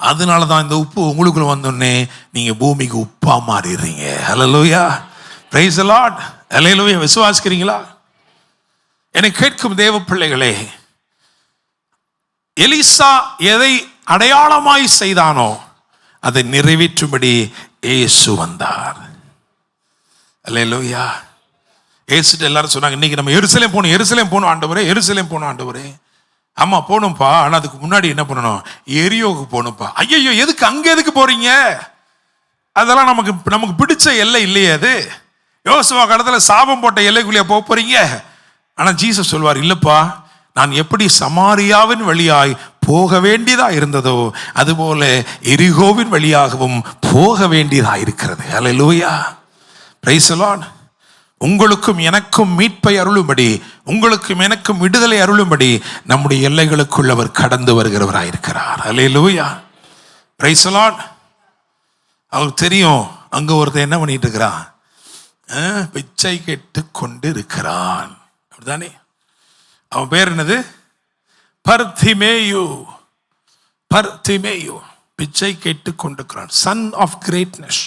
அதனால தான் இந்த உப்பு உங்களுக்குள்ள வந்தோடனே நீங்க பூமிக்கு உப்பா மாறிடுறீங்க. ஹல்லேலூயா, பிரைஸ் தி லார்ட், ஹல்லேலூயா. விசுவாசிக்கிறீங்களா? என்னை கேட்கும் தேவ பிள்ளைகளே, எலிசா எதை அடையாளமாய் செய்தானோ அதை நிறைவேற்றும்படி இயேசு வந்தார். அல்லேலூயா. இயேசுட்ட எல்லாரும் சொன்னாங்க, இன்னைக்கு நம்ம எருசலேம் போகணும், எருசலேம் போகணும் ஆண்டவரே, எருசலேம் போகணும் ஆண்டவரே. ஆமா போகணும்ப்பா, ஆனால் அதுக்கு முன்னாடி என்ன பண்ணணும்? எரியோவுக்கு போகணும்ப்பா. ஐயோ, எதுக்கு அங்கே எதுக்கு போறீங்க? அதெல்லாம் நமக்கு பிடிச்ச எல்லை இல்லையே அது. யோசுவா காலத்துல சாபம் போட்ட எல்லைக்குள்ளே போக போறீங்க. ஆனால் ஜீசஸ் சொல்வார், இல்லப்பா, நான் எப்படி சமாரியாவின் வழியாய் போக வேண்டியதா இருந்ததோ அதுபோல எரிகோவின் வழியாகவும் போக வேண்டியதா இருக்கிறது. அல்லேலூயா, பிரைஸ் தி லார்ட். உங்களுக்கும் எனக்கும் மீட்பை அருளும்படி, உங்களுக்கும் எனக்கும் விடுதலை அருளும்படி நம்முடைய எல்லைகளுக்குள் அவர் கடந்து வருகிறவராயிருக்கிறார். அல்லேலூயா, பிரைஸ் தி லார்ட். அவருக்கு தெரியும் அங்க ஒருத்தன் என்ன பண்ணிட்டு இருக்கிறான், பிச்சை கேட்டு கொண்டு இருக்கிறான். அப்படிதானே? அவன் பேர் என்னது? பர்திமேயு. பர்திமேயு பிச்சை கேட்டு கொண்டிருக்கிறான். Son of greatness.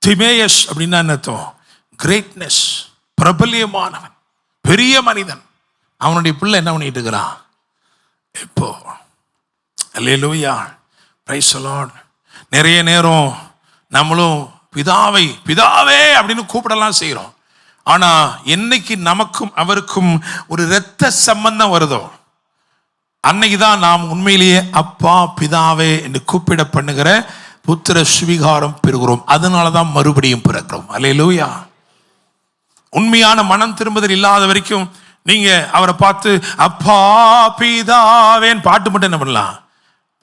திமேயஸ் அப்படின்னா என்னத்தம்? கிரேட்னஸ், பிரபல்யமானவன், பெரிய மனிதன். அவனுடைய பிள்ளை என்ன பண்ணிட்டு இருக்கிறான் இப்போ? அல்லேலூயா, பிரைஸ் தி லார்ட். நிறைய நேரம் நம்மளும் பிதாவை பிதாவே அப்படின்னு கூப்பிடலாம் செய்கிறோம். ஆனா என்னைக்கு நமக்கும் அவருக்கும் ஒரு இரத்த சம்பந்தம் வருதோ அன்னைக்கு தான் நாம் உண்மையிலேயே அப்பா பிதாவே என்று கூப்பிட பண்ணுகிற புத்திர சுவிகாரம் பெறுகிறோம். அதனால தான் மறுபடியும் பிறக்கிறோம். அல்லேலூயா. உண்மையான மனம் திரும்புதல் இல்லாத வரைக்கும் நீங்க அவரை பார்த்து அப்பா பிதாவேன்னு பாட்டு மட்டும் என்ன பண்ணலாம்?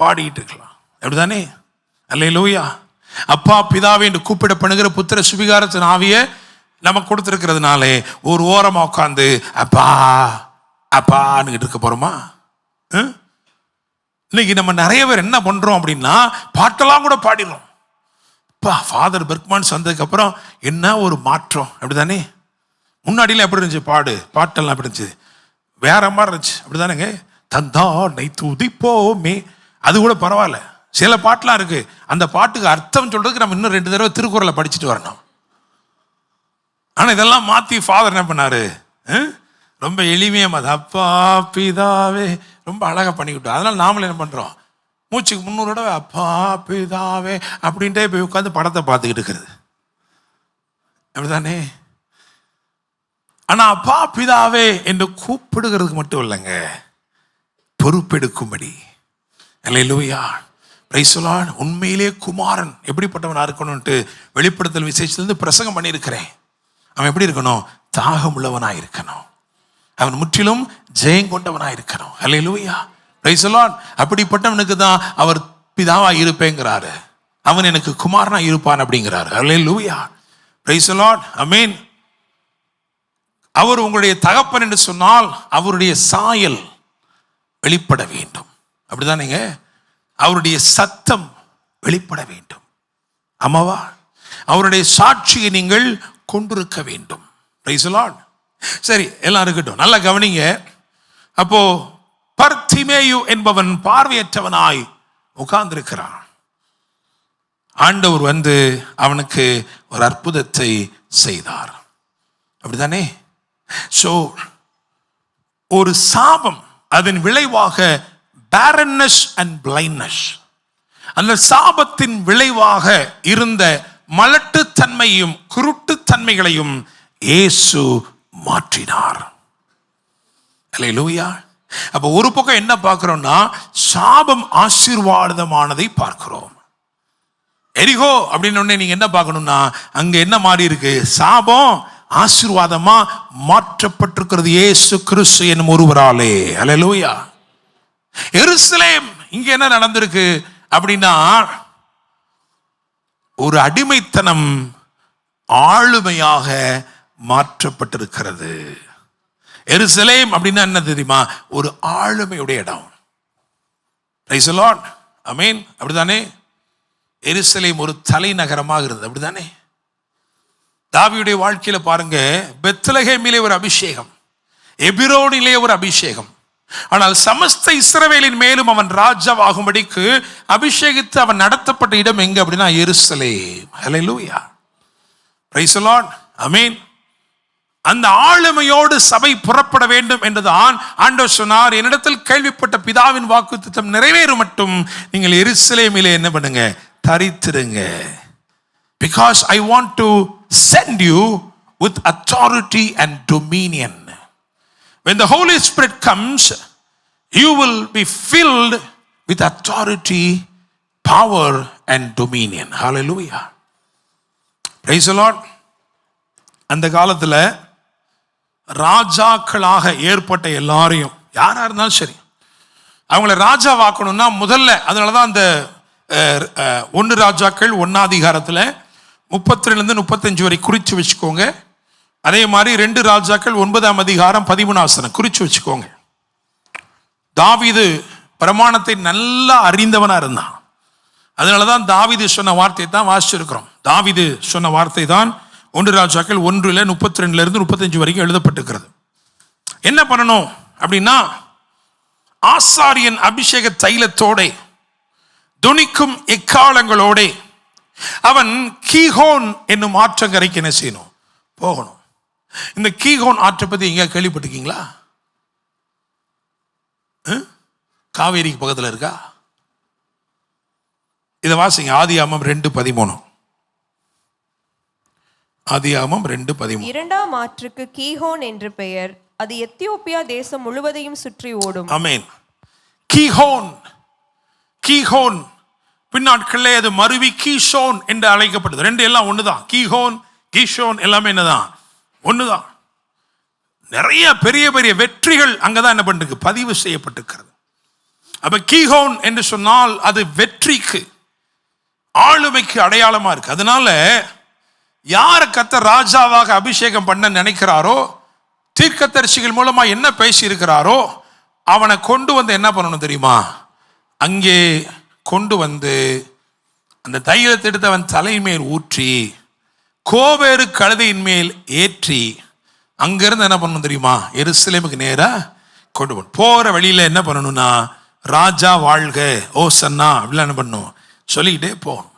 பாடிட்டு இருக்கலாம். அப்படிதானே? அல்லேலூயா. அப்பா பிதாவே என்று கூப்பிட பண்ணுகிற புத்திர சுவிகாரத்தின் ஆவியை நம்ம கொடுத்திருக்கிறதுனாலே ஒரு ஓரமா உட்காந்து அப்பா அப்பான்னு இருக்க போறோமா? இன்னைக்கு நம்ம நிறைய பேர் என்ன பண்றோம் அப்படின்னா, பாட்டெல்லாம் கூட பாடிடும். ஃபாதர் பெர்க்மான்ஸ் வந்ததுக்கு அப்புறம் என்ன ஒரு மாற்றம். அப்படிதானே? முன்னாடிலாம் எப்படி இருந்துச்சு? பாட்டெல்லாம் எப்படி இருந்துச்சு? வேற மாதிரி இருந்துச்சு. அப்படிதானேங்க? தந்தானை துதிப்போமே, அது கூட பரவாயில்ல. சில பாட்டுலாம் இருக்கு, அந்த பாட்டுக்கு அர்த்தம் சொல்றதுக்கு நம்ம இன்னும் 2 தடவை திருக்குறளை படிச்சுட்டு வரணும். ஆனா இதெல்லாம் மாத்தி ஃபாதர் என்ன பண்ணாரு, ரொம்ப எளிமையா அப்பா பிதாவே ரொம்ப அழகா பண்ணிக்கிட்டோம். அதனால நாமளும் என்ன பண்றோம், மூச்சுக்கு 300 தடவை அப்பா பிதாவே அப்படின்ட்டே போய் உட்காந்து படத்தை பார்த்துக்கிட்டு இருக்கிறது, அப்படிதானே? ஆனா அப்பா பிதாவே என்று கூப்பிடுகிறதுக்கு மட்டும் இல்லைங்க, பொறுப்பெடுக்கும்படி. அல்லேலூயா, பிரைஸ் தி லார்ட். உண்மையிலே குமாரன் எப்படிப்பட்டவனா இருக்கணும்ட்டு வெளிப்படுத்தல் விசேஷத்திலிருந்து பிரசங்கம் பண்ணியிருக்கிறேன். அவன் எப்படி இருக்கணும், தாகம் உள்ளவனாய் இருக்கணும், அவன் முற்றிலும் ஜெயம் கொண்டவனாய் இருக்கணும். அல்லேலூயா, பிரைஸ் தி லார்ட். அப்படிப்பட்டவனுக்கு தான் அவர் பிதாவா இருப்பேங்கிறாரு, அவன் எனக்கு குமாரனா இருப்பான் அப்படிங்கிறாரு. அல்லேலூயா, பிரைஸ் தி லார்ட். ஆமென். அவர் உங்களுடைய தகப்பன் என்று சொன்னால் அவருடைய சாயல் வெளிப்பட வேண்டும், அப்படிதானேங்க? அவருடைய சத்தம் வெளிப்பட வேண்டும், ஆமாவா? அவருடைய சாட்சியை நீங்கள் கொண்டிருக்க வேண்டும். Price the Lord. சரி, எல்லாம் இருக்கட்டும், நல்லா கவனிங்க. அப்போ பர்திமேயு என்பவன் பார்வையற்றவனாய் உட்கார்ந்திருக்கிறான். ஆண்டவர் வந்து அவனுக்கு ஒரு அற்புதத்தை செய்தார், அப்படிதானே? சோ ஒரு சாபம், அதன் விளைவாக barrenness and blindness, அந்த சாபத்தின் விளைவாக இருந்த மலட்டுத்தன்மையும் குருட்டுத்தன்மைகளையும் இயேசு மாற்றினார். அல்லேலூயா. அப்ப ஒரு பக்கம் என்ன பார்க்கிறோம்னா, சாபம் ஆசீர்வாதமானதை பார்க்கிறோம். எரிகோ அப்படின்னு நீங்க என்ன பார்க்கணும்னா, அங்க என்ன மாறி இருக்கு, சாபம் ஆசீர்வாதமா மாற்றப்பட்டிருக்கிறது இயேசு கிறிஸ்து என்னும் ஒருவராலே. அல்லேலூயா. எருசலேம் இங்க என்ன நடந்திருக்கு அப்படின்னா, ஒரு அடிமைத்தனம் ஆளுமையாக மாற்றப்பட்டிருக்கிறது. எருசலேம் அப்படின்னா என்ன தெரியுமா, ஒரு ஆளுமையுடைய இடம். Praise the Lord. ஆமென். அப்படிதானே? எருசலேம் ஒரு தலைநகரமாக இருந்தது, அப்படிதானே? தாவீதுடைய வாழ்க்கையில பாருங்க, பெத்லகேமிலே ஒரு அபிஷேகம், எபிரோனிலே ஒரு அபிஷேகம். ஆனால் சமஸ்த இஸ்ரவேலின் மேலும் அவன் ராஜாவாகும்படிக்கு அபிஷேகித்து அவன் நடத்தப்பட்ட இடம் எங்க அப்படின்னா எருசலேம். ஹல்லேலூயா, பிரைஸ் தி லார்ட். ஆமென். அந்த ஆளுமையோடு சபை புறப்பட வேண்டும் என்றுதான் ஆண்டவர் சொன்னார். என்னிடத்தில் கேள்விப்பட்ட பிதாவின் வாக்குத்தத்தம் நிறைவேறும் மட்டும் நீங்கள் எருசலேமிலே என்ன பண்ணுங்க, தரித்திருங்க. Because I want to send you with authority and dominion. When the Holy Spirit comes, you will be filled with authority, power and dominion. Hallelujah. Praise the Lord. அந்த காலத்துல ராஜாக்களாக ஏற்பட்ட எல்லாரையும், யாரா இருந்தாலும் சரி, அவங்கள ராஜாவாக்கணும்னா முதல்ல, அதனாலதான் அந்த 1 ராஜாக்கள் 1 அதிகாரத்துல 32 35 வரை குறிச்சு வச்சுக்கோங்க. அதே மாதிரி 2 ராஜாக்கள் 9 அதிகாரம் 13 குறிச்சு வச்சுக்கோங்க. தாவீது பிரமாணத்தை நல்லா அறிந்தவனா இருந்தான். அதனாலதான் தாவீது சொன்ன வார்த்தை தான் வாசிச்சிருக்கிறோம். தாவீது சொன்ன வார்த்தை தான் 1 ராஜாக்கள் 1 32 35 வரைக்கும் எழுதப்பட்டிருக்கிறது. என்ன பண்ணணும் அப்படின்னா, ஆசாரியன் அபிஷேக தைலத்தோட துணிக்கும் எக்காலங்களோட அவன் கீகோன் என்னும் ஆற்றங்கரைக்கு என்ன செய்யணும், போகணும். இந்த கீகோன் ஆற்றை பத்தி எங்க கேள்விப்பட்டிருக்கீங்களா? காவேரிக்கு பக்கத்தில் இருக்கா? இதை வாசிங்க, ஆதியாகமம் 2:13. ஆதியாகமம் 2:13. 2ஆம் ஆற்றுக்கு கீகோன் என்று பெயர், அது எத்தியோப்பியா தேசம் முழுவதையும் சுற்றி ஓடும். ஆமென். கீகோன், கீகோன் பின்னாட்களே அது மருவி கீஷோன் என்று அழைக்கப்பட்டது. 2 எல்லாம் ஒண்ணுதான். கீகோன் கீஷோன் எல்லாமே என்னதான், ஒண்ணுதான். நிறைய பெரிய பெரிய வெற்றிகள் அங்கதான் என்ன பண்ணிருக்கு, பதிவு செய்யப்பட்டிருக்கிறது. அப்ப கீகோன் என்று சொன்னால் அது வெற்றிக்கு, ஆளுமைக்கு அடையாளமா இருக்கு. அதனால யார கர்த்தர் ராஜாவாக அபிஷேகம் பண்ண நினைக்கிறாரோ, தீர்க்கதரிசிகள் மூலமா என்ன பேசி இருக்கிறாரோ, அவனை கொண்டு வந்து என்ன பண்ணணும் தெரியுமா, அங்கே கொண்டு வந்து அந்த தைலத்தை எடுத்து அவன் தலைமேல் ஊற்றி கோவேறு கழுதையின் மேல் ஏற்றி அங்கிருந்து என்ன பண்ணணும் தெரியுமா, எருசலேமுக்கு நேரா கொண்டு போகணும். போகிற வழியில் என்ன பண்ணணும்னா ராஜா வாழ்க ஓசன்னா அப்படிலாம் என்ன பண்ணணும் சொல்லிக்கிட்டே போகணும்.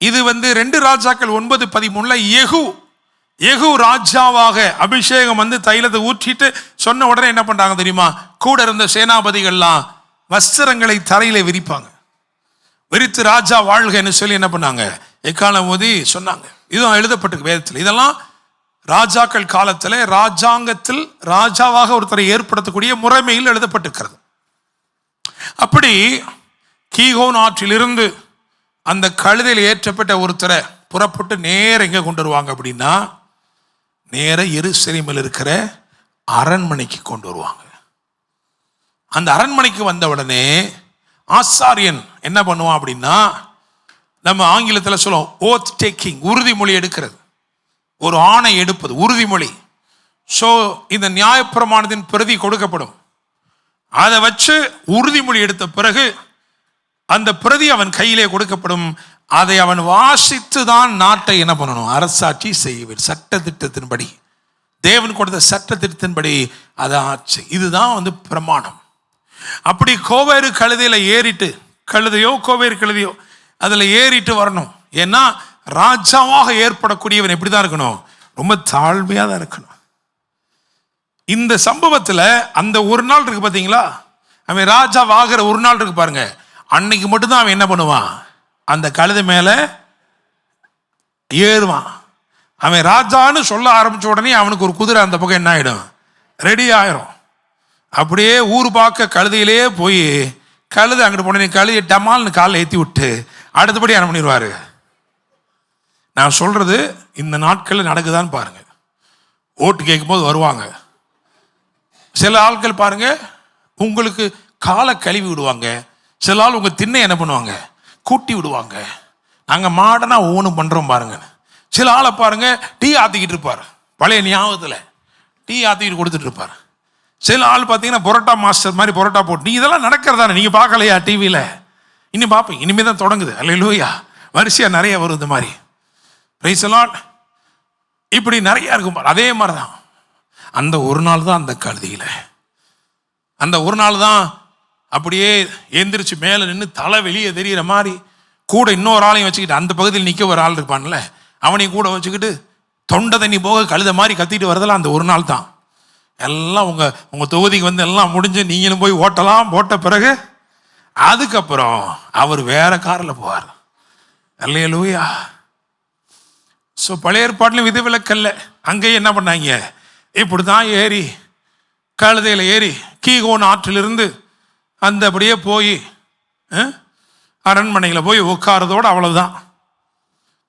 இது 2 ராஜாக்கள் 9:13 யெகூ ராஜாவாக அபிஷேகம் தைலத்தை ஊற்றிட்டு சொன்ன உடனே என்ன பண்றாங்க தெரியுமா? கூட இருந்த சேனாபதிகள்லாம் வஸ்திரங்களை தரையில விரிப்பாங்க. விரித்து ராஜா வாழ்கன்னு சொல்லி என்ன பண்ணாங்க எக்காலம் ஓதி சொன்னாங்க. இதுவும் எழுதப்பட்டிருக்கு வேதத்தில். இதெல்லாம் ராஜாக்கள் காலத்தில் ராஜாங்கத்தில் ராஜாவாக ஒருத்தரை ஏற்படுத்தக்கூடிய முறைமையில் எழுதப்பட்டிருக்கிறது. அப்படி கீகோன் ஆற்றிலிருந்து அந்த கழுதையில் ஏற்றப்பட்ட ஒருத்தரை புறப்பட்டு நேர எங்க கொண்டு வருவாங்க அப்படின்னா நேர எருசலேமில் இருக்கிற அரண்மனைக்கு கொண்டு வருவாங்க. அந்த அரண்மனைக்கு வந்த உடனே ஆசாரியன் என்ன பண்ணுவான் அப்படின்னா, நம்ம ஆங்கிலத்தில் சொல்லுவோம் ஓத் டேக்கிங், உறுதிமொழி எடுக்கிறது, ஒரு ஆணை எடுப்பது உறுதிமொழி. ஸோ இந்த நியாயப்பிரமாணத்தின் பிரதி கொடுக்கப்படும். அதை வச்சு உறுதிமொழி எடுத்த பிறகு அந்த பிரதி அவன் கையிலே கொடுக்கப்படும். அதை அவன் வாசித்து தான் நாட்டை என்ன பண்ணணும் அரசாட்சி செய்வார். சட்ட திட்டத்தின்படி, தேவன் கொடுத்த சட்ட திட்டத்தின்படி அதை ஆட்சி. இதுதான் பிரமாணம். அப்படி கோவேறு கழுதையில ஏறிட்டு, கழுதையோ கோவேறு கழுதையோ அதில் ஏறிட்டு வரணும். ஏன்னா ராஜாவாக ஏற்படக்கூடியவன் எப்படி தான் இருக்கணும்? ரொம்ப தாழ்மையாக தான் இருக்கணும். இந்த சம்பவத்தில் அந்த ஒரு நாள் இருக்கு பார்த்தீங்களா, அவன் ராஜாவாகிற ஒரு நாள் இருக்கு பாருங்க, அன்னைக்கு மட்டும்தான் அவன் என்ன பண்ணுவான், அந்த கழுதை மேலே ஏறுவான். அவன் ராஜான்னு சொல்ல ஆரம்பிச்ச உடனே அவனுக்கு ஒரு குதிரை அந்த பக்கம் என்ன ஆகிடும், ரெடி ஆயிரும். அப்படியே ஊர் பார்க்க கழுதையிலேயே போய் கழுதை அங்கிட்டு போன கழுதையை டமால்னு காலில் ஏற்றி விட்டு அடுத்தபடி என்ன பண்ணிடுவார். நான் சொல்றது இந்த நாட்களில் நடக்குதான்னு பாருங்க. ஓட்டு கேட்கும் போது வருவாங்க சில ஆட்கள் பாருங்க, உங்களுக்கு காலை கழுவி விடுவாங்க. சில ஆள் உங்கள் திண்ணை என்ன பண்ணுவாங்க, கூட்டி விடுவாங்க. நாங்கள் மாடனாக ஒவ்வொன்றும் பண்ணுறோம் பாருங்க. சில ஆளை பாருங்க டீ ஆற்றிக்கிட்டு இருப்பார், பழைய ஞாபகத்தில் டீ ஆற்றிக்கிட்டு கொடுத்துட்டு இருப்பார். சில ஆள் பார்த்தீங்கன்னா பரோட்டா மாஸ்டர் மாதிரி பரோட்டா போட்டு, நீ இதெல்லாம் நடக்கிறதானே, நீங்கள் பார்க்கலையா டிவியில்? இனி பார்ப்பீங்க, இனிமேல் தான் தொடங்குது. அல்லேலூயா, வரிசையாக நிறைய வரும் இந்த மாதிரி. Price the Lord. இப்படி நிறையா இருக்கும். அதே மாதிரி தான் அந்த ஒரு நாள் தான் அந்த கழுதியில், அந்த ஒரு நாள் தான் அப்படியே எந்திரிச்சு மேலே நின்று தலை வெளியே தெரிகிற மாதிரி கூட இன்னொரு ஆளையும் வச்சுக்கிட்டு, அந்த பகுதியில் நிற்க ஒரு ஆள் இருப்பான்ல, அவனையும் கூட வச்சுக்கிட்டு தொண்டை தண்ணி போக கழுத மாதிரி கத்திட்டு வரதெல்லாம் அந்த ஒரு நாள் தான். எல்லாம் உங்கள் தொகுதிக்கு எல்லாம் முடிஞ்சு நீங்களும் போய் ஓட்டலாம். போட்ட பிறகு அதுக்கப்புறம் அவர் வேற காரில் போவார். அல்லேலூயா. ஸோ பழைய ஏற்பாட்டிலும் விதிவிலக்கல்ல. அங்கேயும் என்ன பண்ணாங்க, இப்படி தான் ஏறி கழுதையில் ஏறி கீகோன் ஆற்றிலிருந்து அந்த அப்படியே போய் அரண்மனையில் போய் உட்காரதோடு அவ்வளவுதான்.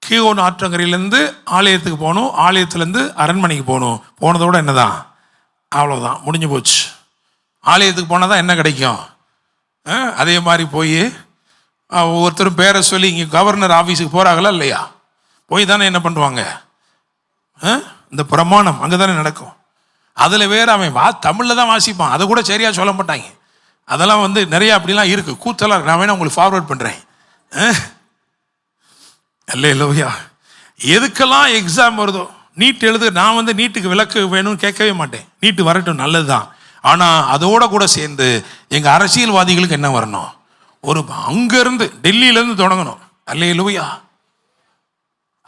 கீகோன் ஆற்றங்கரையிலேருந்து ஆலயத்துக்கு போகணும், ஆலயத்துலேருந்து அரண்மனைக்கு போகணும். போனதோடு என்னதான், அவ்வளோதான், முடிஞ்சு போச்சு. ஆலயத்துக்கு போனால் தான் என்ன கிடைக்கும், அதே மாதிரி போய் ஒவ்வொருத்தரும் பேரை சொல்லி இங்கே கவர்னர் ஆஃபீஸுக்கு போகிறாங்களா இல்லையா, போய் தானே என்ன பண்ணுவாங்க, இந்த பிரமாணம் அங்கே தானே நடக்கும். அதில் வேறு அவன் தமிழில் தான் வாசிப்பான், அதை கூட சரியாக சொல்ல மாட்டாங்க. அதெல்லாம் நிறைய அப்படிலாம் இருக்குது, கூத்தெல்லாம் இருக்கு. நான் வேணா உங்களுக்கு ஃபார்வர்ட் பண்ணுறேன். அல்லேலூயா. எதுக்கெல்லாம் எக்ஸாம் வருதோ, நீட் எழுது, நான் நீட்டுக்கு விலக்கு வேணும்னு கேட்கவே மாட்டேன். நீட்டு வரட்டும், நல்லது தான். ஆனால் அதோட கூட சேர்ந்து எங்கள் அரசியல்வாதிகளுக்கு என்ன வரணும், ஒரு அங்கேருந்து டெல்லியிலேருந்து தொடங்கணும். அல்லேலூயா.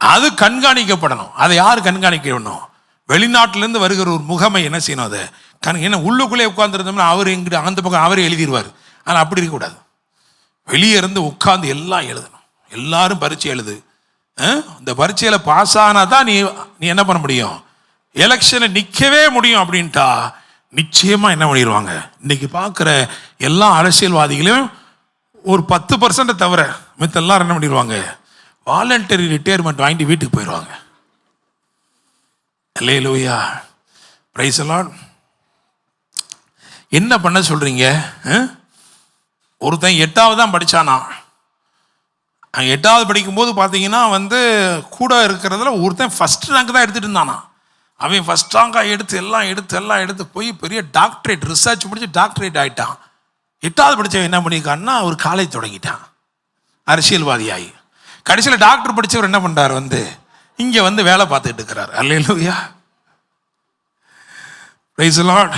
அது கண்காணிக்கப்படணும். அதை யார் கண்காணிக்கணும், வெளிநாட்டிலேருந்து வருகிற ஒரு முகமை என்ன செய்யணும், அதை ஏன்னா உள்ளுக்குள்ளே உட்காந்துருந்தோம்னா அவர் எங்கிட்ட அந்த பக்கம் அவரே எழுதிடுவார். ஆனால் அப்படி இருக்கக்கூடாது. வெளியே இருந்து உட்காந்து எல்லாம் எழுதணும். எல்லாரும் பரீட்சை எழுது, இந்த பரீட்சையில் பாஸ் ஆனால் தான் நீ என்ன பண்ண முடியும், எலெக்ஷனை நிற்கவே முடியும். அப்படின்ட்டா நிச்சயமாக என்ன பண்ணிடுவாங்க, இன்னைக்கு பார்க்குற எல்லா அரசியல்வாதிகளையும் ஒரு 10% தவிர மித்த எல்லாரும் என்ன பண்ணிடுவாங்க, வாலண்டரி ரிட்டையர்மெண்ட் வாங்கிட்டு வீட்டுக்கு போயிடுவாங்க. அல்லேலூயா, பிரைஸ் தி லார்ட். என்ன பண்ண சொல்றீங்க? ஒருத்தன் 8வது தான் படித்தானா, 8வது படிக்கும்போது பார்த்தீங்கன்னா கூட இருக்கிறதுல ஒருத்தன் ஃபஸ்ட் ரேங்க் தான் எடுத்துகிட்டு இருந்தானா. அவன் ஃபஸ்ட் ரேங்காக எடுத்து போய் பெரிய டாக்டரேட் ரிசர்ச் முடிச்சு டாக்டரேட் ஆகிட்டான். 8வது படித்தவன் என்ன பண்ணியிருக்கான்னா, ஒரு காலேஜ் தொடங்கிட்டான் அரசியல்வாதி ஆகி. கடைசியில் டாக்டர் படித்தவர் என்ன பண்ணுறாரு, இங்கே வேலை பார்த்துக்கிட்டு இருக்கிறார். அல்லேலூயா, பிரைஸ் தி லார்ட்.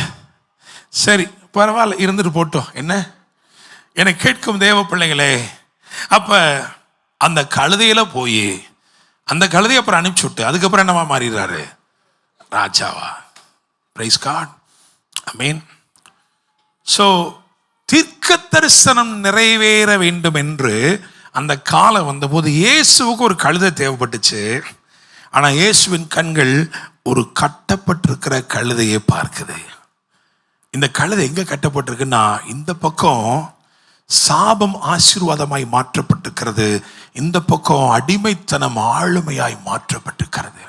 சரி பரவாயில்ல, இருந்துட்டு போட்டோம். என்ன என்னை கேட்கும் தேவ பிள்ளைகளே, அப்ப அந்த கழுதையில போய் அந்த கழுதையை அப்புறம் அனுப்பிச்சு விட்டு அதுக்கப்புறம் என்னவா மாறிடுறாரு? ராஜாவா. பிரைஸ் காட், ஆமென். ஸோ தீர்க்க தரிசனம் நிறைவேற வேண்டும் என்று அந்த காலம் வந்தபோது இயேசுவுக்கு ஒரு கழுதை தேவைப்பட்டுச்சு. ஆனால் இயேசுவின் கண்கள் ஒரு கட்டப்பட்டிருக்கிற கழுதையை பார்க்குது. இந்த கழுதை எங்கே கட்டப்பட்டிருக்குன்னா, இந்த பக்கம் சாபம் ஆசீர்வாதமாய் மாற்றப்பட்டிருக்கிறது, இந்த பக்கம் அடிமைத்தனம் ஆளுமையாய் மாற்றப்பட்டிருக்கிறது.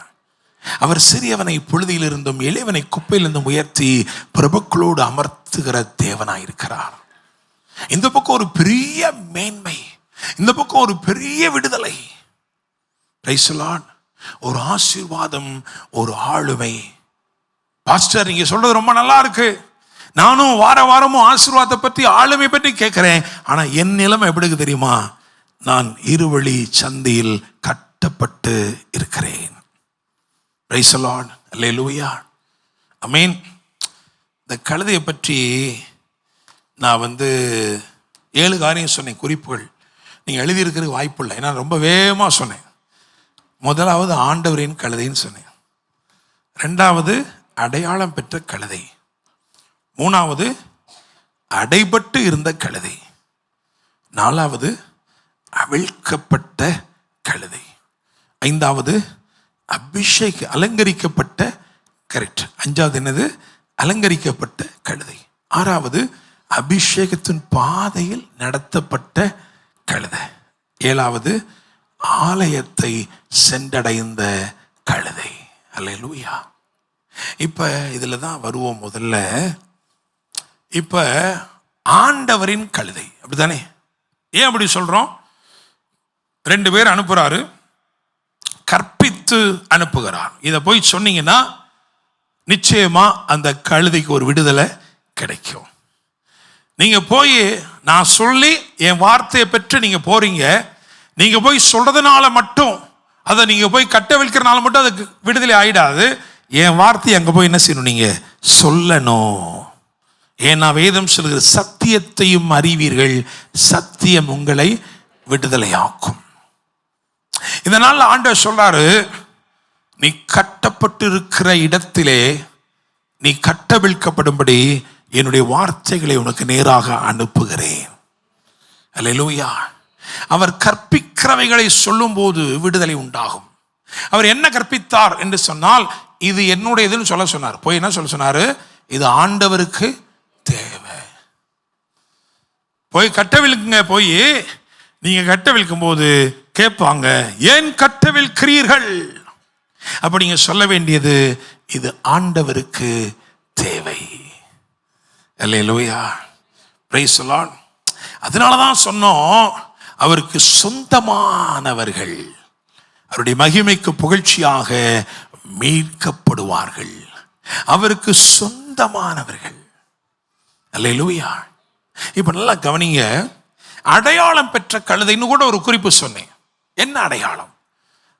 அவர் சிறியவனை புழுதியிலிருந்தும் எளியவனை குப்பையிலிருந்தும் உயர்த்தி பிரபுக்களோடு அமர்த்துகிற தேவனாயிருக்கிறார். இந்த பக்கம் ஒரு பெரிய மேன்மை, இந்த பக்கம் ஒரு பெரிய விடுதலை. Price the Lord. ஒரு ஆசீர்வாதம், ஒரு ஆளுமை. பாஸ்டர் நீங்க சொல்றது ரொம்ப நல்லா இருக்கு, நானும் வாரமும் ஆசீர்வாதத்தை பற்றி ஆளுமை பற்றி கேட்கிறேன். ஆனா என் நிலைமை எப்படி தெரியுமா? நான் இருவழி சந்தியில் கட்டப்பட்டு இருக்கிறேன். பிரைஸ் தி லார்ட், அல்லேலூயா, ஆமென். இந்த கழுதையை பற்றி நான் 7 காரியம் சொன்னேன், குறிப்புகள். நீங்கள் எழுதியிருக்கிறதுக்கு வாய்ப்பு இல்லை, ஏன்னா ரொம்ப வேகமாக சொன்னேன். முதலாவது ஆண்டவரின் கழுதைன்னு சொன்னேன். 2வது அடையாளம் பெற்ற கழுதை. 3வது அடைபட்டு இருந்த கழுதை. 4வது அவிழ்க்கப்பட்ட கழுதை. 5வது அலங்கரிக்கப்பட்ட, கரெக்ட், 5வது என்னது? அலங்கரிக்கப்பட்ட கழுதை. 6வது அபிஷேகத்தின் பாதையில் நடத்தப்பட்ட கழுதை. 7வது ஆலயத்தை சென்றடைந்த கழுதை. அல்லேலூயா. இப்ப இதுல தான் வருவோம். முதல்ல இப்ப ஆண்டவரின் கழுதை, அப்படித்தானே? ஏன் அப்படி சொல்றோம்? 2 பேர் அனுப்புறாரு, கற்பித்து அனுப்புகிறார். இதை போய் சொன்னீங்கன்னா நிச்சயமா அந்த கழுதைக்கு ஒரு விடுதலை கிடைக்கும். நீங்க போய் நான் சொல்லி என் வார்த்தையை பெற்று நீங்க போறீங்க, நீங்க போய் சொல்றதுனால மட்டும், அதை நீங்க போய் கட்டவிழ்க்கிறனால மட்டும் அதுக்கு விடுதலை ஆயிடாது. என் வார்த்தையை அங்க போய் என்ன செய்யணும்? நீங்க சொல்லணும். ஏன்னா வேதம் சொல்கிற சத்தியத்தையும் அறிவீர்கள், சத்தியம் உங்களை விடுதலையாக்கும். இதனால் ஆண்டவர் சொல்றாரு, நீ கட்டப்பட்டு இருக்கிற இடத்திலே நீ கட்டவிழ்க்கப்படும்படி என்னுடைய வார்த்தைகளை உனக்கு நேராக அனுப்புகிறேன். அல்லேலூயா. அவர் கற்பிக்கிறவைகளை சொல்லும் போது விடுதலை உண்டாகும். அவர் என்ன கற்பித்தார் என்று சொன்னால், இது என்னுடையதுன்னு சொல்ல சொன்னார். போய் என்ன சொல்ல சொன்னாரு? இது ஆண்டவருக்கு தேவை. போய் கட்டவிழ்க்குங்க. போய் நீங்க கட்டவிழ்க்கும் போது கேட்பாங்க, ஏன் கட்டவிழ்க்கிறீர்கள்? அப்ப நீங்க சொல்ல வேண்டியது, இது ஆண்டவருக்கு தேவை. அல்லேலூயா, பிரைஸ் தி லார்ட். அதனாலதான் சொன்னோம், அவருக்கு சொந்தமானவர்கள் அவருடைய மகிமைக்கு புகழ்ச்சியாக மீட்கப்படுவார்கள். அவருக்கு சொந்தமானவர்கள். அல்லேலூயா. இப்ப நல்லா கவனிங்க. அடையாளம் பெற்ற கழுதைன்னு கூட ஒரு குறிப்பு சொன்னேன். என்ன அடையாளம்?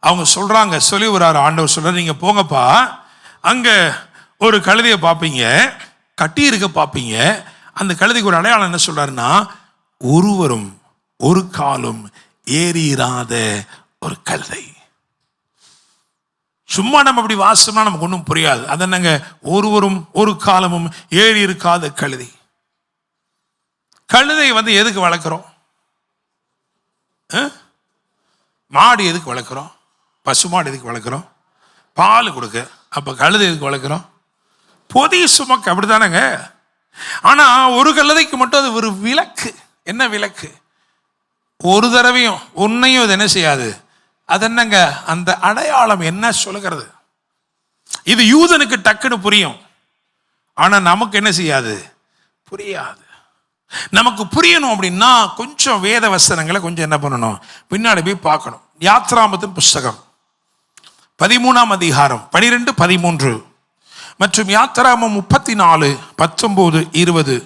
அவங்க சொல்றாங்க, சொல்லி வராரு ஆண்டவர் சொல்ற, நீங்க போங்கப்பா, அங்க ஒரு கழுதையை பார்ப்பீங்க, கட்டி இருக்க பார்ப்பீங்க. அந்த கழுதைக்கு ஒரு அடையாளம் என்ன சொல்றாருன்னா, ஒருவரும் ஒரு காலும் ஏறிராத ஒரு கழுதை. சும்மா நம்ம அப்படி வாசம்னா நமக்கு ஒன்றும் புரியாது. அதனங்க ஒருவரும் ஒரு காலமும் ஏறி இருக்காத கழுதை. கழுதை எதுக்கு வளர்க்குறோம்? மாடு எதுக்கு வளர்க்குறோம்? பசுமாடு எதுக்கு வளர்க்குறோம்? பால் கொடுக்க. அப்போ கழுதை எதுக்கு வளர்க்குறோம்? பொதி சுமக்க, அப்படித்தானங்க. ஆனால் ஒரு கழுதைக்கு மட்டும் அது ஒரு விலக்கு. என்ன விலக்கு? ஒரு தடவையும் உன்னையும் அது என்ன செய்யாது. அது என்னங்க அந்த அடையாளம் என்ன சொல்லுகிறது? இது யூதனுக்கு டக்குன்னு புரியும், ஆனால் நமக்கு என்ன செய்யாது, புரியாது. நமக்கு புரியணும் அப்படின்னா கொஞ்சம் வேத வசனங்களை கொஞ்சம் என்ன பண்ணணும், பின்னாடி போய் பார்க்கணும். யாத்ராமத்தின் புஸ்தகம் 13ஆம் அதிகாரம் 12, 13 மற்றும் யாத்ராமம் 34, 19, 20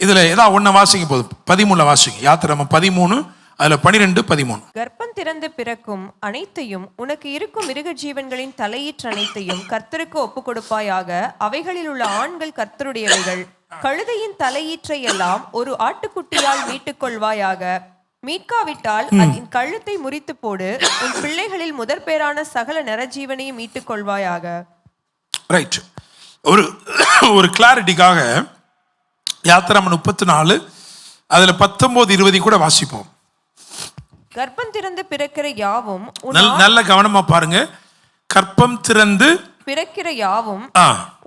இதுல ஏதாவது ஒன்ன வாசிங்க. போதும் 13 வாசிங்க. யாத்ராமம் 13 அதுல 12, 13. கர்ப்பம் திறந்து பிறக்கும் அனைத்தையும் உனக்கு இருக்கும் மிருக ஜீவன்களின் தலையீற்று அனைத்தையும் கர்த்தருக்கு ஒப்பு கொடுப்பாயாக. அவைகளில் உள்ள ஆண்கள் கர்த்தருடையவைகள், கழுதையின் தலையீற்றை எல்லாம் ஒரு ஆட்டுக்குட்டியால் மீட்டுக் கொள்வாயாக. மீட்காவிட்டால் அதன் கழுத்தை முறித்து போடு. உன் பிள்ளைகளில் முதற் பேரான சகல நரஜீவனையும் மீட்டுக் கொள்வாயாக. ரைட். ஒரு கிளாரிட்டிக்காக யாத்திராமம் 34 அதுல 19, 20 கூட வாசிப்போம். கர்ப்பம் திறந்து பிறக்கிற யாவும் நல்ல கவனமா பாருங்க. கர்ப்பம் திறந்து பிறக்கிற யாவும்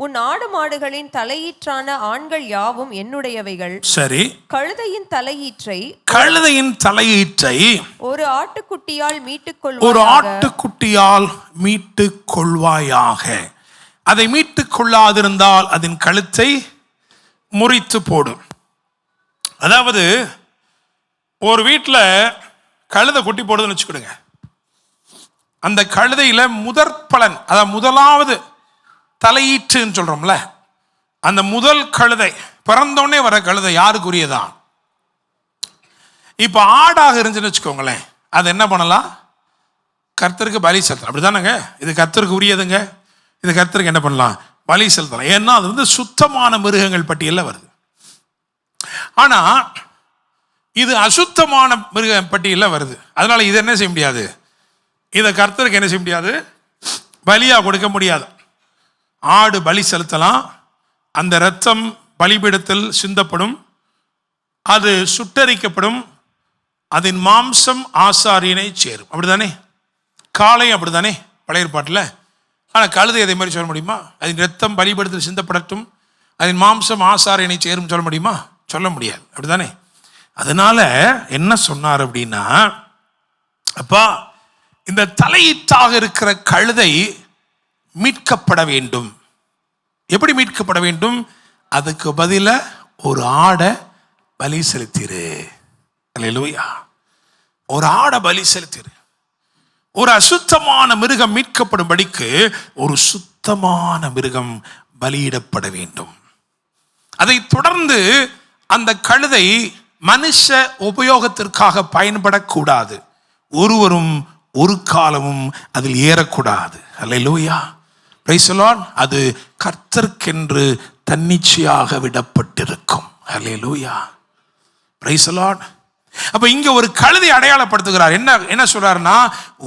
உன் ஆடு மாடுகளின் தலையீற்றான ஆண்கள் யாவும் என்னுடையவைகள். சரி. கழுதையின் தலையீற்றை ஒரு ஆட்டுக்குட்டியால் மீட்டுக் கொள்வாயாக. அதை மீட்டுக் கொள்ளாதிருந்தால் அதன் கழுத்தை முறித்து போடும். அதாவது ஒரு வீட்டில் கழுதை குட்டி போடுதுன்னு வச்சுக்கிடுங்க. அந்த கழுதையில முதற் பலன், அதாவது முதலாவது தலையீற்றுன்னு சொல்றோம்ல, அந்த முதல் கழுதை பிறந்தோடனே வர கழுதை யாருக்குரியதான்? இப்ப ஆடாக இருந்துச்சுன்னு வச்சுக்கோங்களேன், அது என்ன பண்ணலாம்? கர்த்தருக்கு பலி செலுத்தலாம். அப்படிதானங்க? இது கர்த்தருக்கு உரியதுங்க. இது கர்த்தருக்கு என்ன பண்ணலாம்? பலி செலுத்தலாம். ஏன்னா அது வந்து சுத்தமான மிருகங்கள் பட்டியலில் வருது. ஆனா இது அசுத்தமான மிருக பட்டியலில் வருது. அதனால இது என்ன செய்ய முடியாது? இதை கர்த்தருக்கு என்ன செய்ய முடியாது? பலியா கொடுக்க முடியாது. ஆடு பலி செலுத்தலாம். அந்த இரத்தம் பலிபீடத்தில் சிந்தப்படும், அது சுட்டரிக்கப்படும், அதன் மாம்சம் ஆசாரியனை சேரும். அப்படிதானே? காளை அப்படிதானே பழைய ஏற்பாட்டில். ஆனால் கழுதை அதே மாதிரி சொல்ல முடியுமா? அதன் இரத்தம் பலிபீடத்தில் சிந்தப்படட்டும், அதன் மாம்சம் ஆசாரியனை சேரும் சொல்ல முடியுமா? சொல்ல முடியாது. அப்படிதானே? அதனால என்ன சொன்னார் அப்படின்னா, அப்பா இந்த தலையீற்றாக இருக்கிற கழுதை மீட்கப்பட வேண்டும். எப்படி மீட்கப்பட வேண்டும்? அதுக்கு பதில ஒரு ஆடை பலி செலுத்திரு. அல்லேலூயா. ஒரு ஆடை பலி செலுத்திரு. ஒரு அசுத்தமான மிருகம் மீட்கப்படும்படிக்கு ஒரு சுத்தமான மிருகம் பலியிடப்பட வேண்டும். அதை தொடர்ந்து அந்த கழுதை மனுஷ உபயோகத்திற்காக பயன்படக்கூடாது. ஒருவரும் ஒரு காலமும் அதில் ஏறக்கூடாது. அல்லேலூயா. Praise the Lord. அது கர்த்தருக்கென்று தன்னிச்சையாக விடப்பட்டிருக்கும். அல்லேலூயா. Praise the Lord. அப்ப இங்க ஒரு கழுதை அடையாளப்படுத்துகிறார். என்ன சொல்றாருன்னா,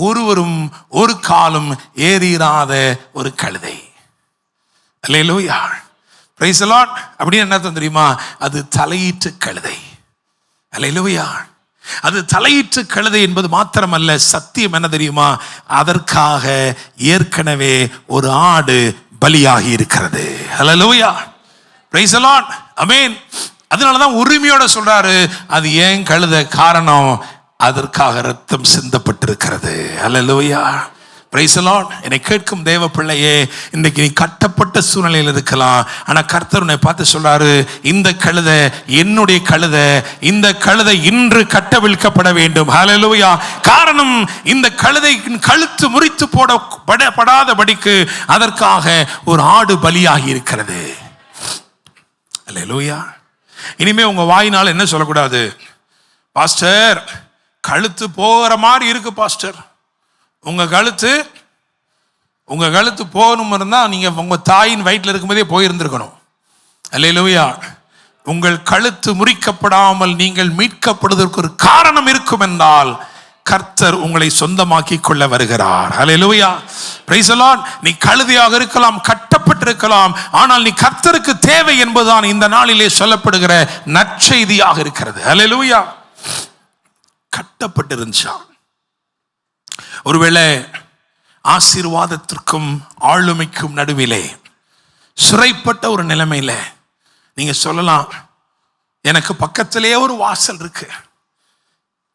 ஒருவரும் ஒரு காலம் ஏறிராத ஒரு கழுதை. அல்லேலூயா. Praise the Lord. அப்படின்னு என்ன தெரியுமா? அது தலையீற்று கழுதை. அல்லேலூயா. அது தலையீற்று கழுதை என்பது மாத்திரமல்ல, சத்தியம் என்ன தெரியுமா? அதற்காக ஏற்கனவே ஒரு ஆடு பலியாகி இருக்கிறது. ஹல்லேலூயா. Praise the Lord. ஆமென். அதனாலதான் உரிமையோட சொல்றாரு, அது ஏன் கழுதை? காரணம் அதற்காக ரத்தம் சிந்தப்பட்டிருக்கிறது. ஹல்லேலூயா. Praise the Lord. என்னை கேட்கும் தேவ பிள்ளையே, இன்னைக்கு நீ கட்டப்பட்ட சூழ்நிலையில் இருக்கலாம். ஆனா கர்த்தர் உன்னை பார்த்து சொல்றாரு, இந்த கழுதை என்னுடைய கழுதை. இந்த கழுதை இன்று கட்டவிழ்க்கப்பட வேண்டும். ஹல்லேலூயா. காரணம், இந்த கழுதையின் கழுத்து முறித்து போடப்படாதபடிக்கு அதற்காக ஒரு ஆடு பலியாகி இருக்கிறது. ஹல்லேலூயா. இனிமே உங்க வாயினால் என்ன சொல்லக்கூடாது? பாஸ்டர், கழுத்து போகிற மாதிரி இருக்கு பாஸ்டர். உங்க கழுத்து போகணும் இருந்தா நீங்க உங்க தாயின் வயிற்றில் இருக்கும்போதே போயிருந்திருக்கணும். அல்லேலூயா. உங்கள் கழுத்து முறிக்கப்படாமல் நீங்கள் மீட்கப்படுவதற்கு ஒரு காரணம் இருக்கும் என்றால் கர்த்தர் உங்களை சொந்தமாக்கி கொள்ள வருகிறார். அல்லேலூயா. Praise the Lord. நீ கழுதையாக இருக்கலாம், கட்டப்பட்டிருக்கலாம், ஆனால் நீ கர்த்தருக்கு தேவை என்பதுதான் இந்த நாளிலே சொல்லப்படுகிற நற்செய்தியாக இருக்கிறது. அல்லேலூயா. கட்டப்பட்டிருந்துச்சா? ஒருவேளை ஆசீர்வாதத்திற்கும் ஆளுமைக்கும் நடுவிலே சிறைப்பட்ட ஒரு நிலைமையில நீங்க சொல்லலாம், எனக்கு பக்கத்திலேயே ஒரு வாசல் இருக்கு.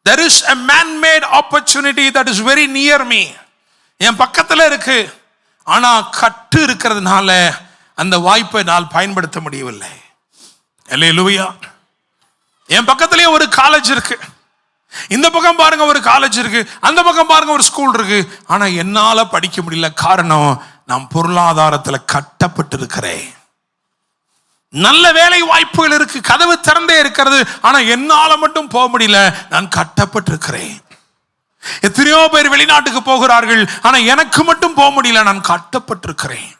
There is a man-made opportunity that is very near me. என் பக்கத்துல இருக்கு. ஆனா கட்டு இருக்கிறதுனால அந்த வாய்ப்பை நான் பயன்படுத்த முடியவில்லை. அல்லேலூயா. என் பக்கத்திலேயே ஒரு காலேஜ் இருக்கு. இந்த பக்கம் பாருங்க ஒரு காலேஜ் இருக்கு, அந்த பக்கம் பாருங்க ஒரு ஸ்கூல் இருக்கு. ஆனா என்னால படிக்க முடியல. காரணம், நான் பொருளாதாரத்துல கட்டப்பட்டு இருக்கிறேன். நல்ல வேலை வாய்ப்புகள் இருக்கு, கதவு திறந்தே இருக்கிறது, ஆனா என்னால மட்டும் போக முடியல. நான் கட்டப்பட்டு இருக்கிறேன். எத்தனையோ பேர் வெளிநாட்டுக்கு போகிறார்கள், ஆனா எனக்கு மட்டும் போக முடியல. நான் கட்டப்பட்டிருக்கிறேன்.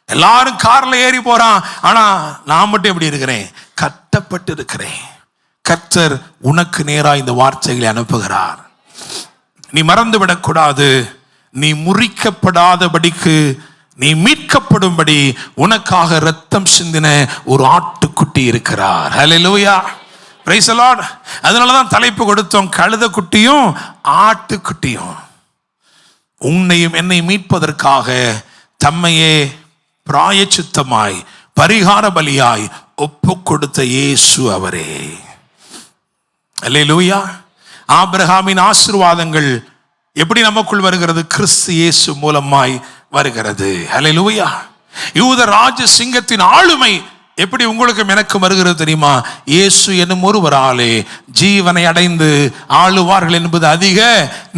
எல்லாரும் கார்ல ஏறி போறான், ஆனா நான் மட்டும் எப்படி இருக்கிறேன்? கட்டப்பட்டு இருக்கிறேன். கர்த்தர் உனக்கு நேராக இந்த வார்த்தைகளை அனுப்புகிறார். நீ மறந்து விடக்கூடாது. நீ முறிக்கப்படாதபடிக்கு, நீ மீட்கப்படும்படி உனக்காக ரத்தம் சிந்தின ஒரு ஆட்டுக்குட்டி இருக்கிறார். ஹல்லேலூயா, பிரைஸ் தி லார்ட். அதனாலதான் தலைப்பு கொடுத்தோம், கழுத குட்டியும் ஆட்டுக்குட்டியும். உன்னையும் என்னை மீட்பதற்காக தம்மையே பிராயச்சித்தமாய் பரிகார பலியாய் ஒப்பு கொடுத்த இயேசு அவரே. அல்லேலூயா. ஆபிரகாமின் ஆசீர்வாதங்கள் எப்படி நமக்குள் வருகிறது? கிறிஸ்து இயேசு மூலமாய் வருகிறது. அல்லேலூயா. யூத ராஜ சிங்கத்தின் ஆளுமை எப்படி உங்களுக்கும் எனக்கு வருகிறது தெரியுமா? இயேசு என்னும் ஒருவராலே ஜீவனை அடைந்து ஆளுவார்கள் என்பது அதிக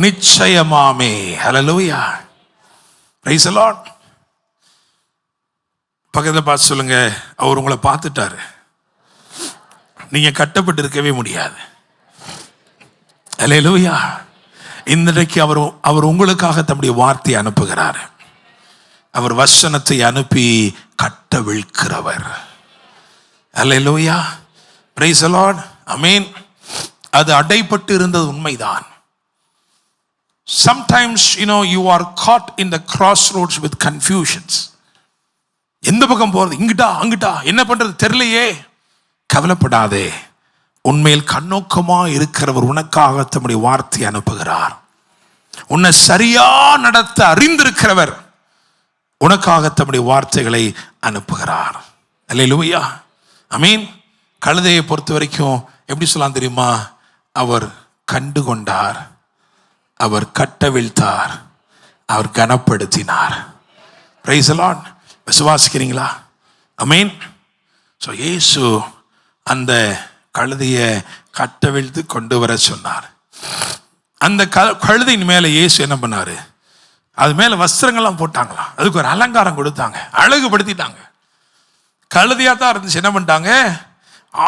நிச்சயமாமே. அல்லேலூயா, பிரைஸ் தி லார்ட். பக்கத்தில் பார்த்து சொல்லுங்க, அவர் உங்களை பார்த்துட்டாரு. நீங்க கட்டப்பட்டு இருக்கவே முடியாது. அல்லேலூயா. இன்றைக்கு அவர் உங்களுக்காக தம்முடைய வார்த்தையை அனுப்புகிறார். அவர் வசனத்தை அனுப்பி கட்டவிழ்க்கிறவர். அல்லேலூயா, பிரைஸ் தி லார்ட், ஆமென். அது அடைப்பட்டு இருந்தது உண்மைதான். Sometimes you are caught in the crossroads with confusions. எந்த பக்கம் போறது, இங்கிட்டா அங்கிட்டா, என்ன பண்றது தெரியலையே. கவலைப்படாதே. உண்மையில் கண்ணோக்கமா இருக்கிறவர் உனக்காக தம்முடைய வார்த்தையை அனுப்புகிறார். உன்னை சரியா நடத்த அறிந்திருக்கிறவர் உனக்காக தம்முடைய வார்த்தைகளை அனுப்புகிறார். அல்லேலூயா, ஆமென். கழுதையை பொறுத்த வரைக்கும் எப்படி சொல்லலாம் தெரியுமா? அவர் கண்டு கொண்டார், அவர் கட்டவிழ்த்தார், அவர் கனப்படுத்தினார். Price the Lord. விசுவாசிக்கிறீங்களா? ஆமென். ஸோ இயேசு அந்த கழுதையை கட்டவிழ்த்து கொண்டு வர சொன்னார். அந்த கழுதையின் மேலே இயேசு என்ன பண்ணாரு? அது மேலே வஸ்திரங்கள்லாம் போட்டாங்களாம். அதுக்கு ஒரு அலங்காரம் கொடுத்தாங்க, அழகுபடுத்திட்டாங்க. கழுதையாக தான் இருந்துச்சு, என்ன பண்ணிட்டாங்க?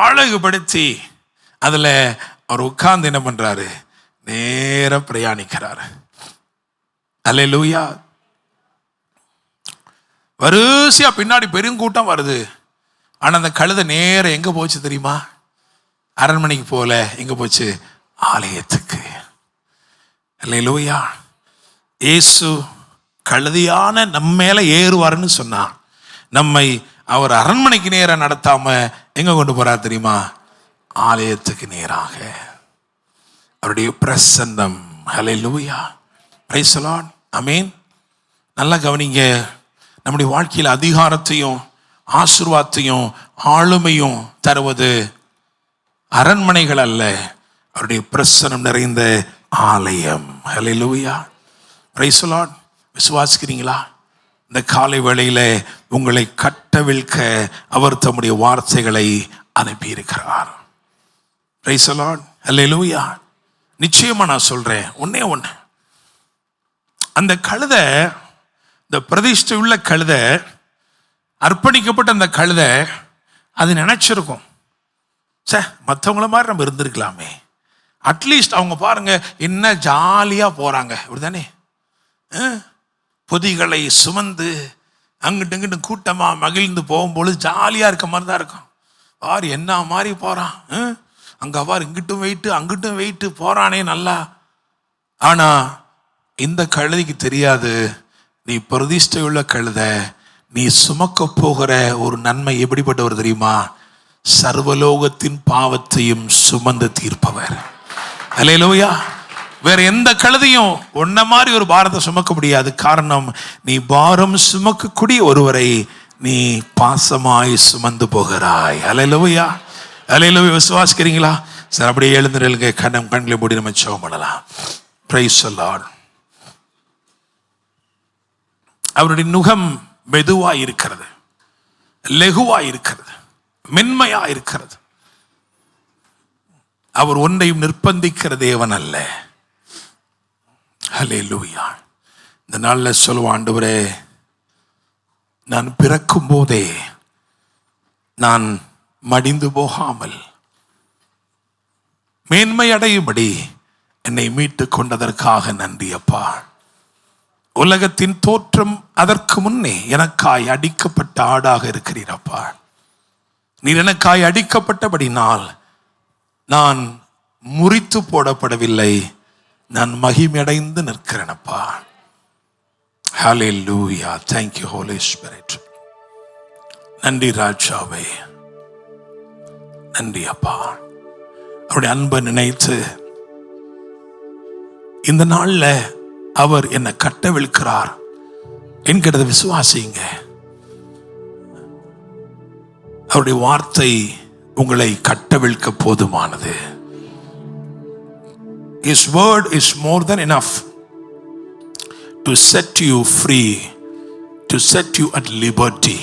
அழகுபடுத்தி அதில் அவர் உட்கார்ந்து என்ன பண்ணுறாரு? நேர பிரயாணிக்கிறார். அல்லேலூயா. வரிசையா பின்னாடி பெருங்கூட்டம் வருது. ஆனால் அந்த கழுதை நேரம் எங்கே போச்சு தெரியுமா? அரண்மனைக்கு போல எங்கே போச்சு? ஆலயத்துக்கு. அல்லேலூயா. இயேசு கழுதையான நம்ம மேலே ஏறுவார்னு சொன்னார். நம்மை அவர் அரண்மனைக்கு நேராக நடத்தாம எங்க கொண்டு போறார் தெரியுமா? ஆலயத்துக்கு நேராக. அவருடைய பிரசன்னம். ஹல்லேலூயா, பிரைஸ் தி லார்ட், ஆமென். நல்லா கவனிங்க. நம்முடைய வாழ்க்கையில் அதிகாரத்தையும் ஆசீர்வாதத்தையும் ஆளுமையும் தருவது அரண்மனைகள் அல்ல, அவருடைய பிரசன்னம் நிறைந்த ஆலயம். ஹல்லேலூயா, பிரைஸ் தி லார்ட். விசுவாசிக்கிறீங்களா? இந்த காலை வேளையில உங்களை கட்டவிழ்க்க அவர் தம்முடைய வார்த்தைகளை அனுப்பி இருக்கிறார். பிரைஸ் தி லார்ட், ஹல்லேலூயா. நிச்சயமா நான் சொல்றேன், ஒண்ணே ஒண்ணு. அந்த கழுதை, இந்த பிரதிஷ்டை உள்ள கழுதை, அர்ப்பணிக்கப்பட்ட அந்த கழுதை, அது நினைச்சிருக்கும், சே மற்றவங்கள மாதிரி நம்ம இருந்திருக்கலாமே. அட்லீஸ்ட் அவங்க பாருங்க என்ன ஜாலியா போறாங்க, இப்படிதானே? பொதிகளை சுமந்து அங்கிட்டு இங்கிட்டு கூட்டமா மகிழ்ந்து போகும்பொழுது ஜாலியா இருக்க மாதிரி தான் இருக்கும். பாரு என்ன மாதிரி போறான், அங்க பாரு இங்கிட்டும் வெயிட்டு அங்கிட்டும் வெயிட்டு போறானே நல்லா. ஆனா இந்த கழுதைக்கு தெரியாது, நீ பிரதிஷ்டை உள்ள கழுதை, நீ சுமக்க போகிற ஒரு நன்மை எப்படிப்பட்டவர் தெரியுமா? சர்வலோகத்தின் பாவத்தையும் சுமந்து தீர்ப்பவர். அல்லேலூயா. வேற எந்த கழுதையும் ஒன்ன மாதிரி ஒரு பாரத்தை சுமக்க முடியாது. காரணம், நீ பாரம் சுமக்கக்கூடிய ஒருவரை நீ பாசமாய் சுமந்து போகிறாய். அல்லேலூயா, அல்லேலூயா. விசுவாசிக்கிறீங்களா? சார் அப்படியே எழுந்துருங்க, கண்களை மூடி நம்ம ஜெபம் பண்ணலாம். Price the Lord. அவருடைய நுகம் மெதுவா இருக்கிறது, லெகுவா இருக்கிறது, மென்மையா இருக்கிறது. அவர் ஒன்றையும் நிர்பந்திக்கிற தேவன் அல்ல. ஹல்லேலூயா. இந்த நாளில் சொல்லுவோம், ஆண்டவரே, நான் பிறக்கும் போதே நான் மடிந்து போகாமல் மேன்மை அடையும்படி என்னை மீட்டு கொண்டதற்காக நன்றி அப்பா. உலகத்தின் தோற்றம் அதற்கு முன்னே எனக்காய் அடிக்கப்பட்ட ஆடாக இருக்கிறீரப்பா. நீர் எனக்காய் அடிக்கப்பட்டபடினால் நான் முறித்து போடப்படவில்லை, நான் மகிமையடைந்து நிற்கிறேனப்பா. ஹல்லேலூயா. Thank you Holy Spirit. நன்றி ராஜாவே, நன்றி அப்பா. அவருடைய அன்பை நினைத்து இந்த நாள்ல அவர் என்னை கட்டவிழ்க்கிறார் என்கிறத விசுவாசிங்க. அவருடைய வார்த்தை உங்களை கட்டவிழ்க்க போதுமானது. His word is more than enough to set you free, to set you at liberty.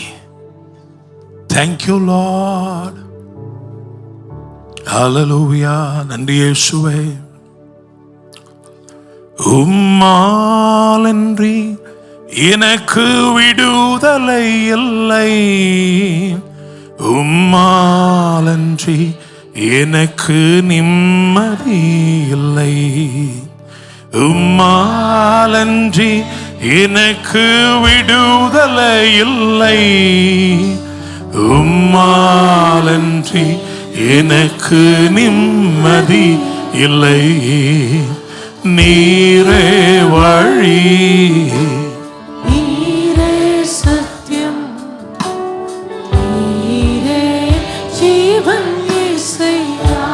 Thank you Lord. Hallelujah. நன்றி இயேசுவே. உம்மாலன்றி எனக்கு விடுதலை இல்லை, உம்மாலன்றி எனக்கு நிம்மதி இல்லை, உம்மாலன்றி எனக்கு விடுதலை இல்லை, உம்மாலன்றி எனக்கு நிம்மதி இல்லை. நீரே வழி, நீரே சத்தியம், நீரே ஜீவன் இயேசையா.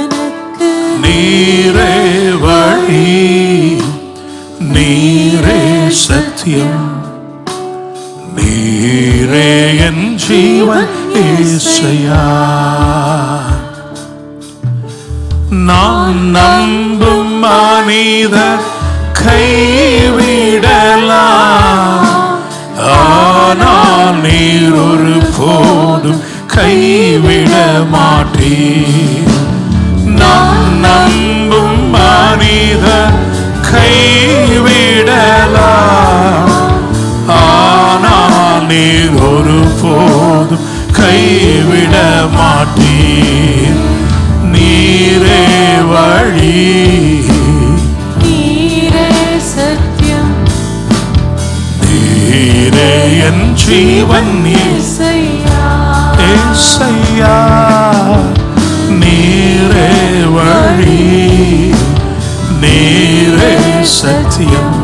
எனக்கு நீரே வழி, நீரே சத்தியம், நீரே என் ஜீவன் இயேசையா. நான் நம்பும் மனிதர் கைவிடலாம், ஆனால் நீர் ஒரு போதும் கைவிட மாட்டீர். நான் நம்பும் மனிதர் கைவிடலாம், ஆனால் நீர் ஒரு போதும் கைவிட மாட்டீர். நீரே வழி, நீரே சத்தியம், நீரே என் ஜீவன் இயேசையா. இயேசையா. நீரே வழி, நீரே சத்தியம்,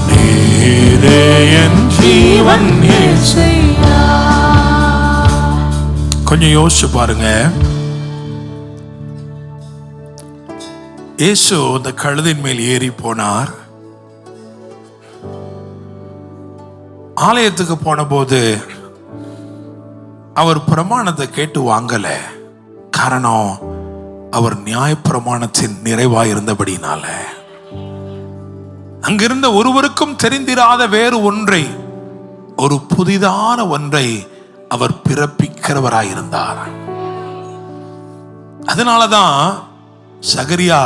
நீரே என் ஜீவன் இயேசையா. கொஞ்சம் யோசிச்சு பாருங்க. இயேசு அந்த கழுதின் மேல் ஏறி போனார். ஆலயத்துக்கு போன போது அவர் பிரமாணத்தை கேட்டு வாங்கல. காரணம், அவர் நியாயப்பிரமாணத்தின் நிறைவாயிருந்தபடினால. அங்கிருந்த ஒருவருக்கும் தெரிந்திராத வேறு ஒன்றை, ஒரு புதிதான ஒன்றை அவர் பிறப்பிக்கிறவராயிருந்தார். அதனாலதான் சகரியா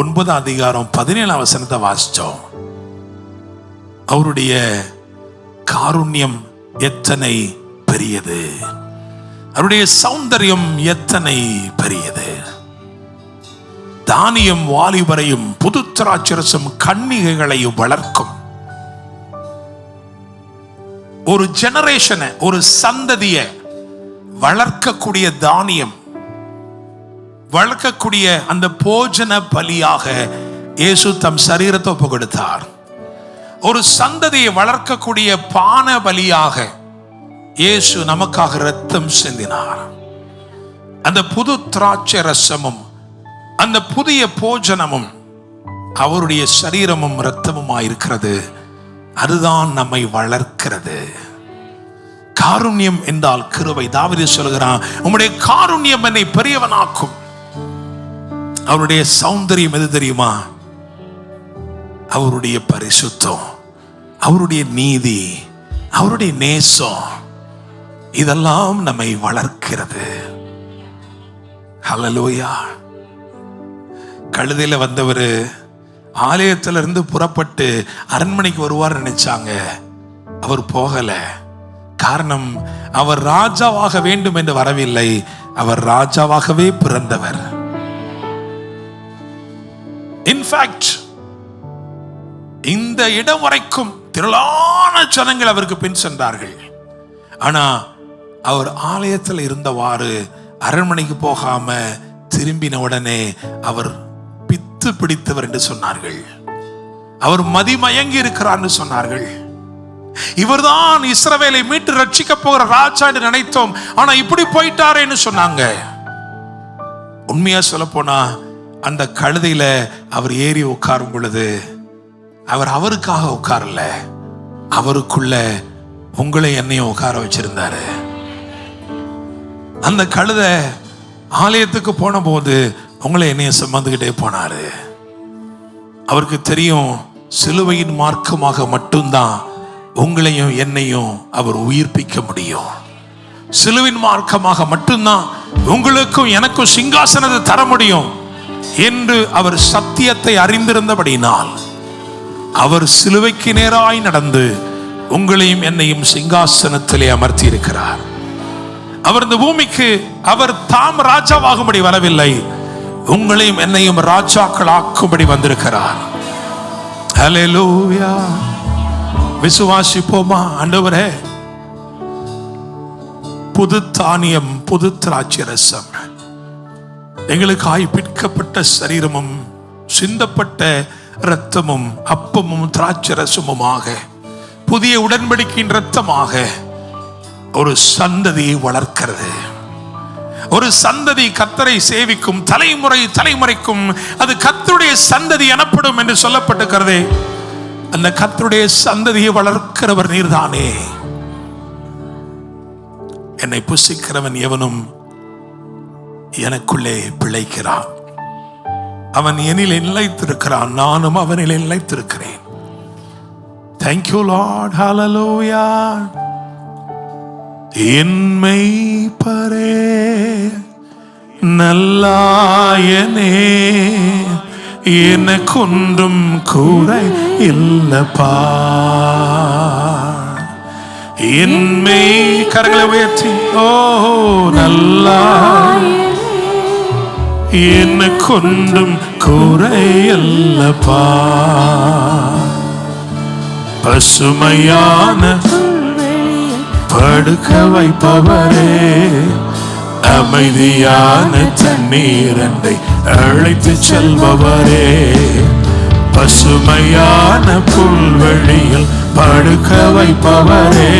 9:17 வாசிச்சோம். அவருடைய காருண்யம் எத்தனை பெரியது, அவருடைய சௌந்தரியம் எத்தனை பெரியது. தானியம் வாலிபரையும் புது திராட்சரசம் கன்னிகைகளையும் வளர்க்கும். ஒரு ஜெனரேஷனை, ஒரு சந்ததிய வளர்க்கக்கூடிய தானியம், வளர்க்கக்கூடிய அந்த போஜன பலியாக இயேசு தம் சரீரத்தை ஒப்பு கொடுத்தார். ஒரு சந்ததியை வளர்க்கக்கூடிய பான பலியாக இயேசு நமக்காக இரத்தம் சிந்தினார். அந்த புது திராட்சை ரசமும் அந்த புதிய போஜனமும் அவருடைய சரீரமும் இரத்தமுமாயிருக்கிறது. அதுதான் நம்மை வளர்க்கிறது. காருண்யம் என்றால் கிருபை. தாவீது சொல்கிறான், உம்முடைய காருண்யம் என்னை பெரியவனாக்கும். அவருடைய சௌந்தரியம் எது தெரியுமா? அவருடைய பரிசுத்தம், அவருடைய நீதி, அவருடைய நேசம், இதெல்லாம் நம்மை வளர்க்கிறது. ஹல்லேலூயா. கழுதையில வந்தவர் ஆலயத்திலிருந்து புறப்பட்டு அரண்மனைக்கு வருவார் நினைச்சாங்க. அவர் போகல. காரணம், அவர் ராஜாவாக வேண்டும் என்று வரவில்லை, அவர் ராஜாவாகவே பிறந்தவர். இன்ஃபேக்ட் இந்த இடம் வரைக்கும் திரளான ஜனங்கள் அவருக்கு பின் சென்றார்கள். ஆனா அவர் ஆலயத்தில் இருந்தவாறு அரண்மனைக்கு போகாம திரும்பின உடனே அவர் பித்து பிடித்தவர் என்று சொன்னார்கள். அவர் மதிமயங்கி இருக்கிறார் என்று சொன்னார்கள். இவர்தான் இஸ்ரவேலை மீட்டு ரட்சிக்க போகிற ராஜா என்று நினைத்தோம், ஆனா இப்படி போயிட்டாரேன்னு சொன்னாங்க. உண்மையா சொல்ல போனா அந்த கழுதையில அவர் ஏறி உட்காரும் பொழுது அவர் அவருக்காக உட்காரல, அவருக்குள்ள உங்களை என்னையும் உட்கார வச்சிருந்தாரு. அந்த கழுதை ஆலயத்துக்கு போன போது உங்களை என்னையும் சுமந்துகிட்டே போனாரு. அவருக்கு தெரியும், சிலுவையின் மார்க்கமாக மட்டும்தான் உங்களையும் என்னையும் அவர் உயிர்ப்பிக்க முடியும். சிலுவின் மார்க்கமாக மட்டும்தான் உங்களுக்கும் எனக்கும் சிங்காசனத்தை தர முடியும் என்று அவர் சத்தியத்தை அறிந்திருந்தபடினால் அவர் சிலுவைக்கு நேராய் நடந்து உங்களையும் என்னையும் சிங்காசனத்திலே அமர்த்தி இருக்கிறார். அவர் இந்த பூமிக்கு அவர் தாம் ராஜாவாகும்படி வரவில்லை, உங்களையும் என்னையும் ராஜாக்கள் ஆக்கும்படி வந்திருக்கிறார். ஹல்லேலூயா. விசுவாசிப்போமா? ஆண்டவரே, புது தானியம், புது திராட்சை ரசம், எங்களுக்காய் பிற்கப்பட்ட சரீரமும் சிந்தப்பட்ட இரத்தமும் அப்பமும் திராட்சை ரசமுமாக புதிய உடன்படிக்கையின் இரத்தமாக ஒரு சந்ததியை வளர்க்கிறது. ஒரு சந்ததி கர்த்தரை சேவிக்கும், தலைமுறை தலைமுறைக்கும் அது கர்த்தருடைய சந்ததி எனப்படும் என்று சொல்லப்பட்டிருக்கிறதே. அந்த கர்த்தருடைய சந்ததியை வளர்க்கிறவர் நீர்தானே. என்னை புசிக்கிறவன் எவனும் எனக்குள்ளே பிழைக்கிறான், அவன் என்னில் நிலைத்திருக்கிறான், நானும் அவனில் நிலைத்திருக்கிறேன். Thank you Lord. Hallelujah. என்மை பரே நல்லாயனே, எனக்கொன்றும் குறை இல்லப்பா. என்மை கரங்களை உயர்த்தி, ஓ நல்லா, எனக்கொன்றும் குறை இல்லப்பா. பசுமையான படுக்க வைப்பவரே, அமைதியான தண்ணீரண்டை அழைத்து செல்பவரே, பசுமையான புல்வெளியில் படுக்க வைப்பவரே,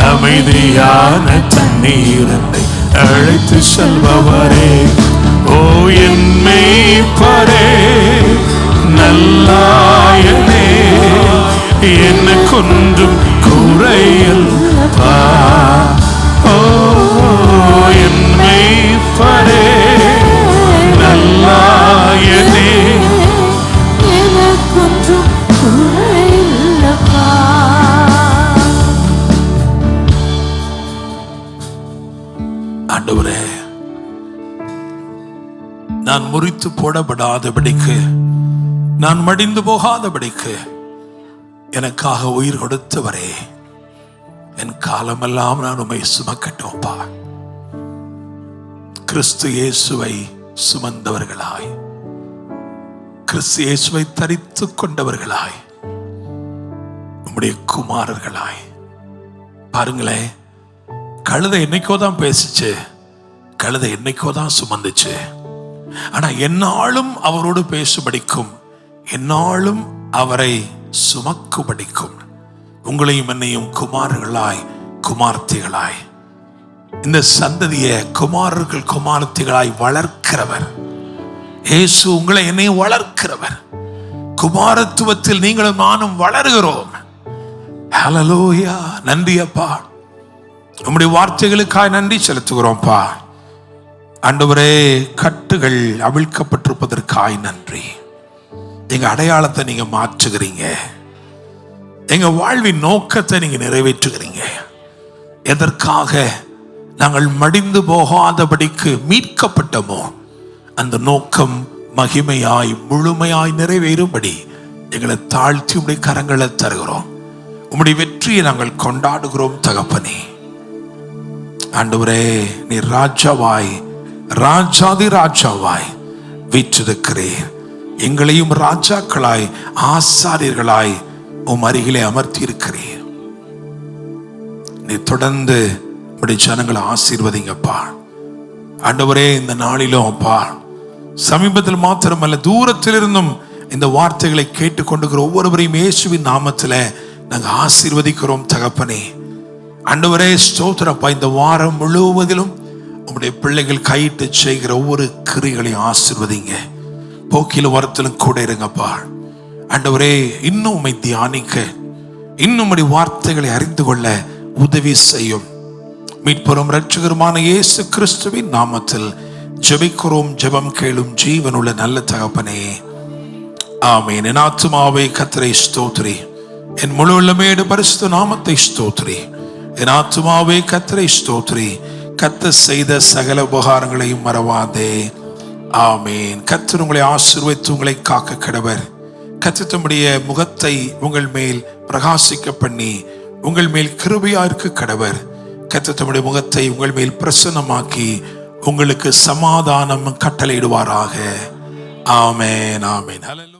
அமைதியான தண்ணீரண்டை அழைத்து செல்பவரே. ஓ என் மேய்ப்பரே நல்லாயனே, எனக்கொன்றும் குறையில் பா. ஓ என் மேய்ப்பரே நல்லாயனே, எனக்கொன்றும் குறையில்லப்பா. ஆண்டவரே, நான் முறித்து போடப்படாதபடிக்கு, நான் மடிந்து போகாதபடிக்கு எனக்காக உயிர் கொடுத்தவரே, என் காலமெல்லாம் நான் உம்மை சுமக்கட்டும்பா. கிறிஸ்து இயேசுவை சுமந்தவர்களாய், கிறிஸ்து இயேசுவை தரித்துக் கொண்டவர்களாய், உம்முடைய குமாரர்களாய். பாருங்களேன், கழுதை என்னைக்கோதான் பேசிச்சு, கழுதை என்னைக்கோதான் சுமந்துச்சு. ஆனா என்னாலும் அவரோடு பேசும்படிக்கும், என்னாலும் அவரை சுமக்கும்படிக்கும் உங்களையும் என்னையும் குமாரர்களாய் குமார்த்திகளாய், இந்த சந்ததியை குமாரர்கள் குமார்த்திகளாய் வளர்க்கிறவர் இயேசு. உங்களை என்னையும் வளர்க்கிறவர். குமாரத்துவத்தில் நீங்களும் நானும் வளர்கிறோம். ஹல்லேலூயா. நன்றி அப்பா, உம்முடைய வார்த்தைகளுக்காய் நன்றி செலுத்துகிறோம்ப்பா. ஆண்டவரே, கட்டுகள் அவிழ்க்கப்பட்டிருப்பதற்காய் நன்றி. எங்க அடையாளத்தை நீங்க மாற்றுகிறீங்க, எங்க வாழ்வின் நோக்கத்தை நீங்க நிறைவேற்றுகிறீங்க. எதற்காக நாங்கள் மடிந்து போகாதபடிக்கு மீட்கப்பட்டோமோ அந்த நோக்கம் மகிமையாய் முழுமையாய் நிறைவேறும்படி எங்களை தாழ்த்தி உம்முடைய கரங்களை தருகிறோம். உம்முடைய வெற்றியை நாங்கள் கொண்டாடுகிறோம் தகப்பனே. ஆண்டவரே, நீர் ராஜாவாய், ராஜாதி ராஜாவாய் வீற்றிருக்கிறீர். எங்களையும் ராஜாக்களாய் ஆசாரியர்களாய் உம் அருகிலே அமர்த்தி இருக்கிறீர். நீ தொடர்ந்து உம்முடைய ஜனங்களை ஆசீர்வதிங்கப்பா. ஆண்டவரே, இந்த நாளிலும் அப்பா, சமீபத்தில் மாத்திரமல்ல தூரத்தில் இருந்தும் இந்த வார்த்தைகளை கேட்டுக்கொண்டிருக்கிற ஒவ்வொருவரையும் இயேசுவின் நாமத்துல நாங்கள் ஆசீர்வதிக்கிறோம் தகப்பனே. ஆண்டவரே ஸ்தோத்திரப்பா, இந்த வாரம் முழுவதிலும் உம்முடைய பிள்ளைகள் கையிட்டு செய்கிற ஒவ்வொரு கிரிகளையும் ஆசீர்வதிங்க. போக்கிலும் வரத்திலும் கூட இருங்கப்பா. ஆண்டவரே, இன்னும் உம்மை தியானிக்க, இன்னும் உம்முடைய வார்த்தைகளை அறிந்து கொள்ள உதவி செய்யும். மீட்பரும் இரட்சகருமான இயேசு கிறிஸ்துவின் நாமத்தில் ஜெபிக்கிறோம். ஜெபம் கேளும் ஜீவனுள்ள நல்ல தகப்பனே, ஆமென். என் ஆத்துமாவே கர்த்தரை ஸ்தோத்திரி, என் முழு உள்ளமேடு பரிசுத்த நாமத்தை ஸ்தோத்திரி. என் ஆத்துமாவே கர்த்தரை ஸ்தோத்திரி, கர்த்தர் செய்த சகல உபகாரங்களையும் மறவாதே. ஆமென். கர்த்தர் உங்களை ஆசீர்வதித்து உங்களை காக்க கடவர். கர்த்தர் தம்முடைய முகத்தை உங்கள் மேல் பிரகாசிக்க பண்ணி உங்கள் மேல் கிருபையா இருக்க கடவர். கர்த்தர் தம்முடைய முகத்தை உங்கள் மேல் பிரசன்னமாக்கி உங்களுக்கு சமாதானம் கட்டளையிடுவாராக. ஆமென், ஆமென். ஹல்லேலூயா.